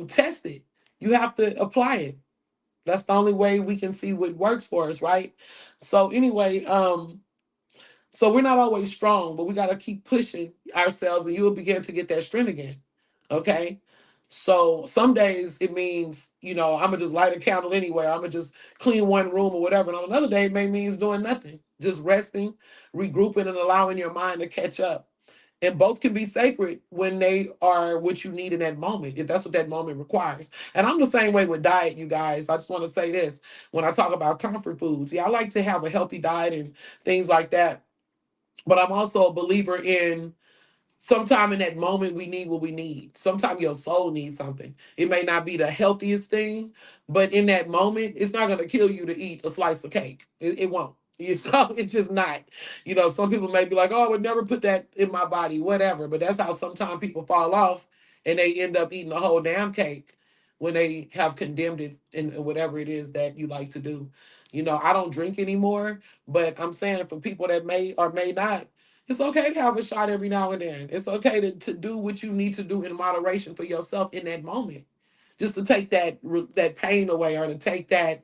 test it, you have to apply it. That's the only way we can see what works for us, right? So anyway, so we're not always strong, but we got to keep pushing ourselves, and you'll begin to get that strength again. Okay. So some days it means, I'm gonna just light a candle anyway. I'm gonna just clean one room or whatever. And on another day, it may means doing nothing, just resting, regrouping, and allowing your mind to catch up. And both can be sacred when they are what you need in that moment, if that's what that moment requires. And I'm the same way with diet, you guys. I just want to say this when I talk about comfort foods. Yeah, I like to have a healthy diet and things like that. But I'm also a believer in, sometime in that moment we need what we need. Sometimes your soul needs something. It may not be the healthiest thing, but in that moment, it's not going to kill you to eat a slice of cake. It won't. It's just not. Some people may be like, oh, I would never put that in my body, whatever. But that's how sometimes people fall off and they end up eating a whole damn cake when they have condemned it in whatever it is that you like to do. I don't drink anymore, but I'm saying for people that may or may not, it's okay to have a shot every now and then. It's okay to do what you need to do in moderation for yourself in that moment, just to take that pain away, or to take that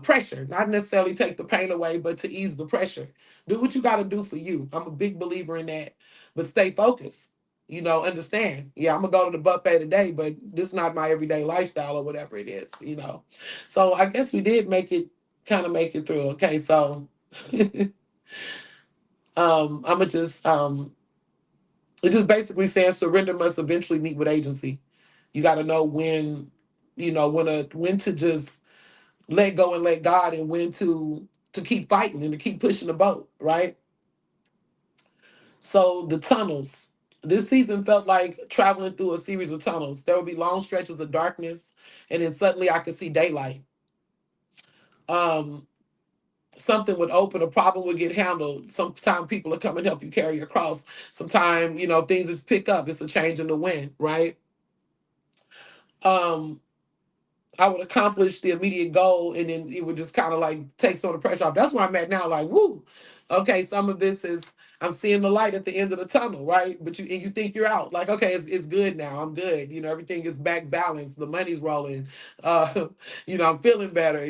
pressure. Not necessarily take the pain away, but to ease the pressure. Do what you got to do for you. I'm a big believer in that, but stay focused. Understand. Yeah, I'm gonna go to the buffet today, but this is not my everyday lifestyle or whatever it is. So I guess we did make it through. Okay, so I'm gonna just it just basically says surrender must eventually meet with agency. You got to know when, when to just let go and let God, and when to keep fighting and to keep pushing the boat, right? So the tunnels. This season felt like traveling through a series of tunnels. There would be long stretches of darkness, and then suddenly I could see daylight. Um, Something would open, a problem would get handled. Sometimes people will come and help you carry your cross. Sometimes, things just pick up. It's a change in the wind, right? Um, I would accomplish the immediate goal, and then it would just kind of like take some of the pressure off. That's where I'm at now. Like, woo, okay, some of this is I'm seeing the light at the end of the tunnel, right? But you think you're out. Like, okay, it's good now. I'm good. Everything is back balanced. The money's rolling. Uh, I'm feeling better.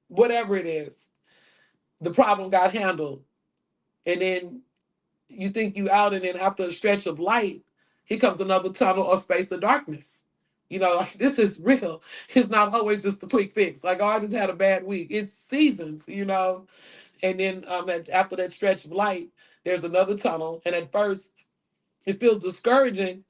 Whatever it is, the problem got handled, and then you think you out, and then after a stretch of light, here comes another tunnel or space of darkness. Like, this is real. It's not always just a quick fix. Like, oh, I just had a bad week. It's seasons. And then after that stretch of light, there's another tunnel. And at first, it feels discouraging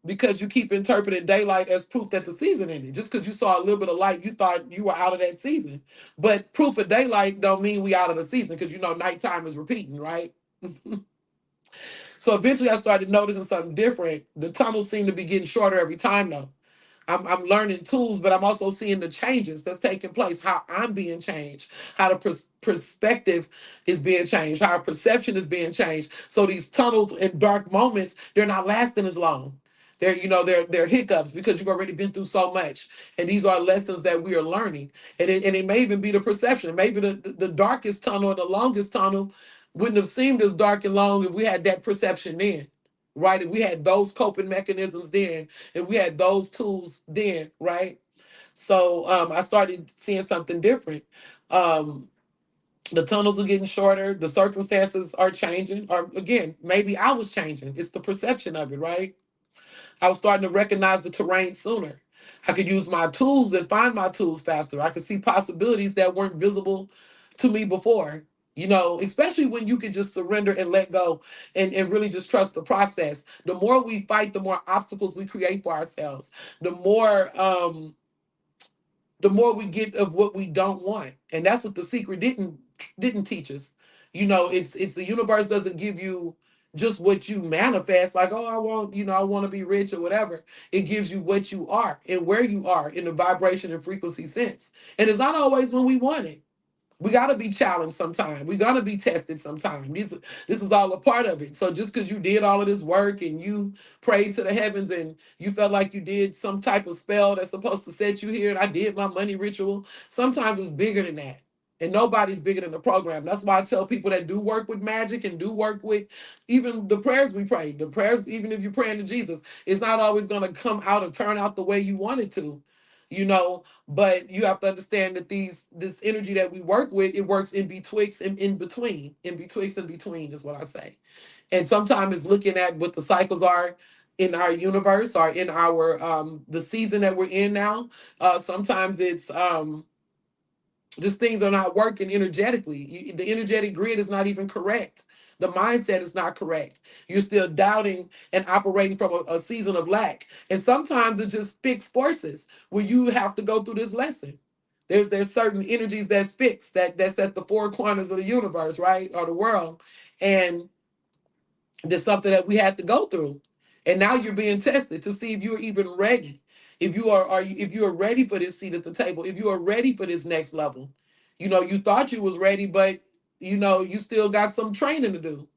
because you keep interpreting daylight as proof that the season ended. Just because you saw a little bit of light, you thought you were out of that season. But proof of daylight don't mean we out of the season, because nighttime is repeating, right? So eventually I started noticing something different. The tunnels seem to be getting shorter every time though. I'm learning tools, but I'm also seeing the changes that's taking place, how I'm being changed, how the perspective is being changed, how our perception is being changed. So these tunnels and dark moments, they're not lasting as long. They're hiccups because you've already been through so much. And these are lessons that we are learning. And it may even be the perception. Maybe the darkest tunnel or the longest tunnel wouldn't have seemed as dark and long if we had that perception then, right? If we had those coping mechanisms then, if we had those tools then, right? So I started seeing something different. Um, the tunnels are getting shorter. The circumstances are changing. Or again, maybe I was changing. It's the perception of it, right? I was starting to recognize the terrain sooner. I could use my tools and find my tools faster. I could see possibilities that weren't visible to me before. Especially when you can just surrender and let go, and really just trust the process. The more we fight, the more obstacles we create for ourselves. The more we get of what we don't want. And that's what the secret didn't teach us. It's the universe doesn't give you just what you manifest, like, oh, I want to be rich or whatever. It gives you what you are and where you are in the vibration and frequency sense. And it's not always when we want it. We got to be challenged sometime. We got to be tested sometime. This is all a part of it. So just because you did all of this work and you prayed to the heavens and you felt like you did some type of spell that's supposed to set you here, and I did my money ritual, sometimes it's bigger than that. And nobody's bigger than the program. That's why I tell people that do work with magic and do work with even the prayers we pray. The prayers, even if you're praying to Jesus, it's not always going to come out or turn out the way you want it to. But you have to understand that this energy that we work with, it works in betwixt and in between. In betwixt and between is what I say. And sometimes it's looking at what the cycles are in our universe or in our the season that we're in now. Sometimes it's just things are not working energetically. The energetic grid is not even correct. The mindset is not correct. You're still doubting and operating from a season of lack. And sometimes it's just fixed forces where you have to go through this lesson. There's certain energies that's fixed, that's at the four corners of the universe, right? Or the world. And there's something that we had to go through. And now you're being tested to see if you're even ready. If you are ready for this seat at the table, if you are ready for this next level. You thought you was ready, but you still got some training to do.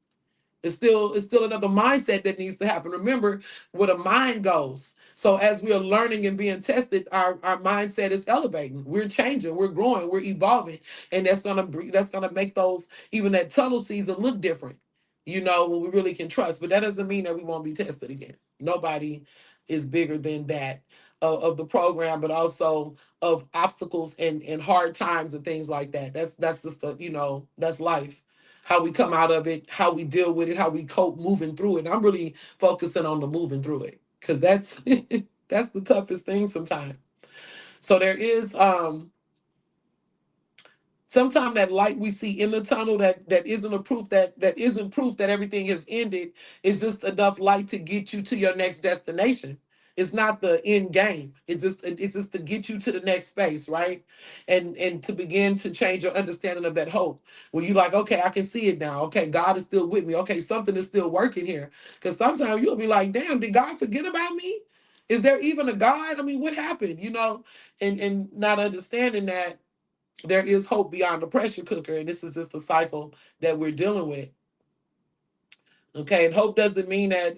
It's still another mindset that needs to happen. Remember where the mind goes. So as we are learning and being tested, our mindset is elevating. We're changing, we're growing, we're evolving. And that's gonna make those, even that tunnel season, look different, when we really can trust. But that doesn't mean that we won't be tested again. Nobody is bigger than that of the program, but also of obstacles and hard times and things like that. That's just that's life, how we come out of it, how we deal with it, how we cope moving through it. And I'm really focusing on the moving through it, because that's that's the toughest thing sometimes. So there is sometimes that light we see in the tunnel that isn't a proof that isn't proof that everything has ended. Is just enough light to get you to your next destination. It's not the end game. It's just to get you to the next space, right? And to begin to change your understanding of that hope. When you like, okay, I can see it now. Okay, God is still with me. Okay, something is still working here. Because sometimes you'll be like, damn, did God forget about me? Is there even a God? I mean, what happened? And not understanding that there is hope beyond the pressure cooker, and this is just a cycle that we're dealing with. Okay, and hope doesn't mean that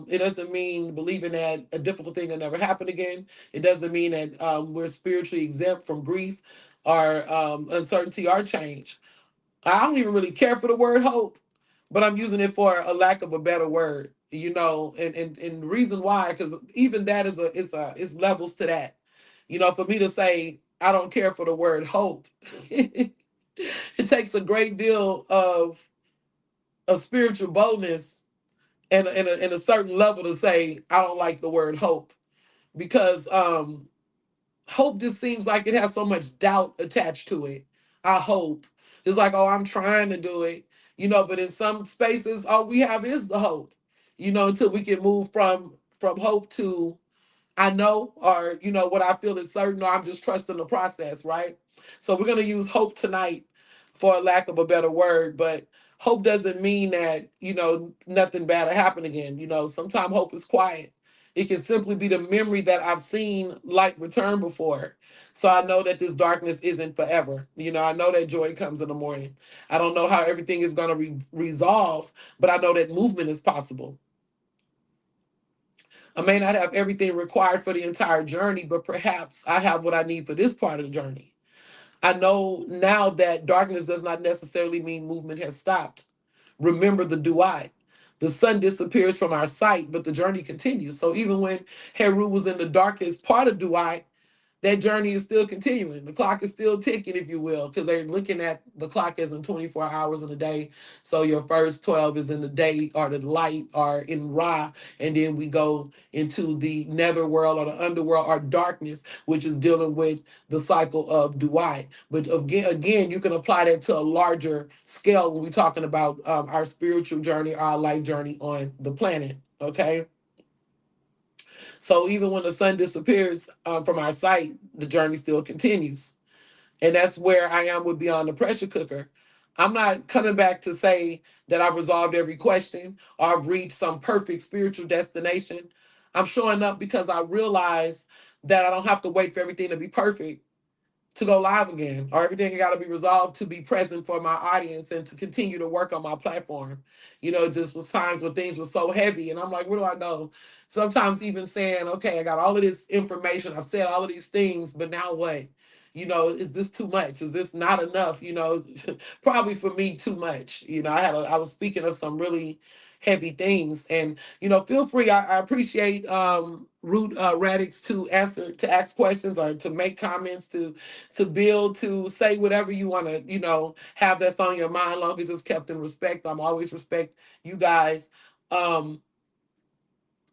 it doesn't mean believing that a difficult thing will never happen again. It doesn't mean that we're spiritually exempt from grief or uncertainty or change. I don't even really care for the word hope, but I'm using it for a lack of a better word, and the reason why, because even that is levels to that. For me to say I don't care for the word hope, it takes a great deal of a spiritual boldness and a certain level to say I don't like the word hope, because hope just seems like it has so much doubt attached to it. I hope. It's like, oh, I'm trying to do it, but in some spaces, all we have is the hope, until we can move from hope to I know, or what I feel is certain, or I'm just trusting the process, right? So we're gonna use hope tonight, for a lack of a better word, but hope doesn't mean that nothing bad will happen again. Sometimes hope is quiet. It can simply be the memory that I've seen light return before. So I know that this darkness isn't forever. I know that joy comes in the morning. I don't know how everything is going to resolve, but I know that movement is possible. I may not have everything required for the entire journey, but perhaps I have what I need for this part of the journey. I know now that darkness does not necessarily mean movement has stopped. Remember the Duat. The sun disappears from our sight, but the journey continues. So even when Heru was in the darkest part of Duat, that journey is still continuing. The clock is still ticking, if you will, because they're looking at the clock as in 24 hours in a day. So your first 12 is in the day or the light or in Ra, and then we go into the netherworld or the underworld or darkness, which is dealing with the cycle of Duai. But again, you can apply that to a larger scale when we're talking about our spiritual journey, our life journey on the planet. Okay. So even when the sun disappears from our sight, the journey still continues. And that's where I am with Beyond the Pressure Cooker. I'm not coming back to say that I've resolved every question or I've reached some perfect spiritual destination. I'm showing up because I realize that I don't have to wait for everything to be perfect to go live again, or everything got to be resolved to be present for my audience and to continue to work on my platform. It just was times when things were so heavy, and I'm like, where do I go? Sometimes even saying, okay, I got all of this information, I've said all of these things, but now what? Is this too much? Is this not enough? Probably for me too much. I was speaking of some really heavy things, and feel free. I appreciate Root Radix to ask questions or to make comments, to build, to say whatever you want to, have that's on your mind, long as it's kept in respect. I'm always respect you guys. Um,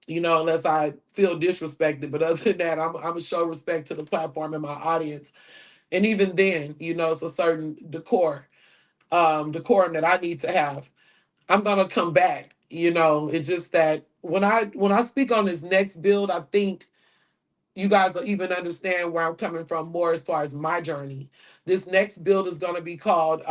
unless I feel disrespected. But other than that, I'm gonna show respect to the platform and my audience. And even then, it's a certain decorum that I need to have. I'm gonna come back. It's just that when I speak on this next build, I think you guys will even understand where I'm coming from more as far as my journey. This next build is going to be called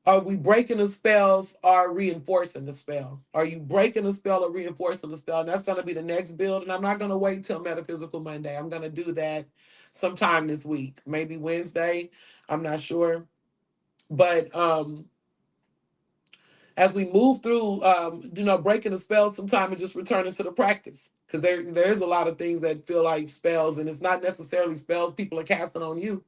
Are we breaking the spells or reinforcing the spell? Are you breaking the spell or reinforcing the spell? And that's going to be the next build. And I'm not going to wait till Metaphysical Monday. I'm going to do that sometime this week, maybe Wednesday. I'm not sure. But as we move through, breaking the spell, sometimes it's just returning to the practice. Because there's a lot of things that feel like spells, and it's not necessarily spells people are casting on you.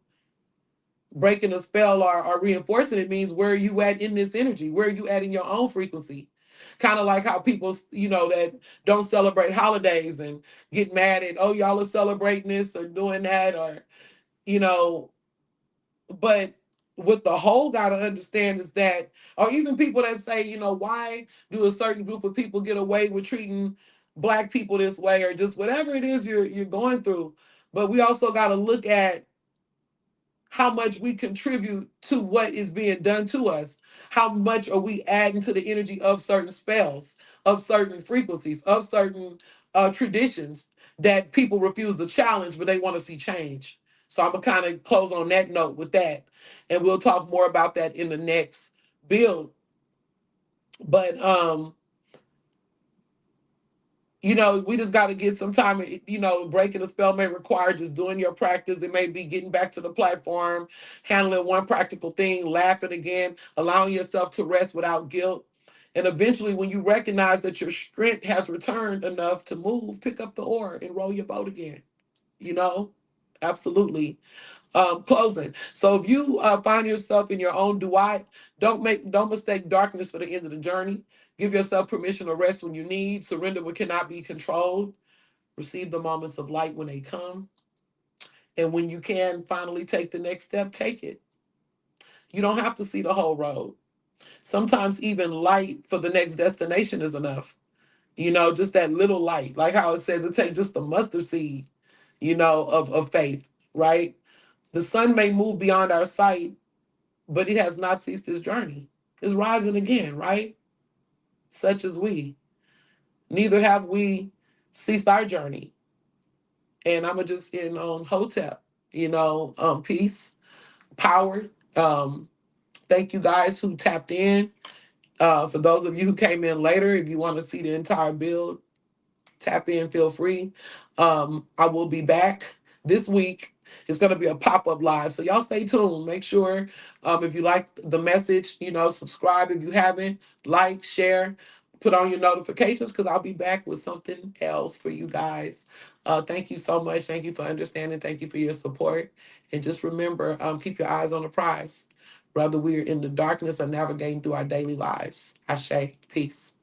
Breaking a spell or reinforcing it means where are you at in this energy? Where are you at in your own frequency? Kind of like how people, that don't celebrate holidays and get mad at, oh, y'all are celebrating this or doing that, or, you know, but what the whole got to understand is that, or even people that say, why do a certain group of people get away with treating black people this way, or just whatever it is you're going through. But we also got to look at how much we contribute to what is being done to us. How much are we adding to the energy of certain spells, of certain frequencies, of certain traditions that people refuse to challenge, but they want to see change. So I'm gonna kind of close on that note with that, and we'll talk more about that in the next build. But we just got to get some time. Breaking the spell may require just doing your practice. It may be getting back to the platform, handling one practical thing, laughing again, allowing yourself to rest without guilt. And eventually, when you recognize that your strength has returned enough to move, pick up the oar and row your boat again. You know, absolutely. Closing. So if you find yourself in your own Duat, don't mistake darkness for the end of the journey. Give yourself permission to rest when you need. Surrender what cannot be controlled. Receive the moments of light when they come. And when you can finally take the next step, take it. You don't have to see the whole road. Sometimes even light for the next destination is enough. Just that little light. Like how it says it takes just a mustard seed, of faith, right? The sun may move beyond our sight, but it has not ceased its journey. It's rising again, right? Such as we. Neither have we ceased our journey. And I'm just in on Hotep, peace, power. Um, Thank you guys who tapped in. For those of you who came in later, if you want to see the entire build, tap in, feel free. I will be back this week. It's going to be a pop-up live. So y'all stay tuned. Make sure if you like the message, subscribe if you haven't, like, share, put on your notifications because I'll be back with something else for you guys. Thank you so much. Thank you for understanding. Thank you for your support. And just remember, keep your eyes on the prize. Whether we're in the darkness or navigating through our daily lives. Ashe, peace.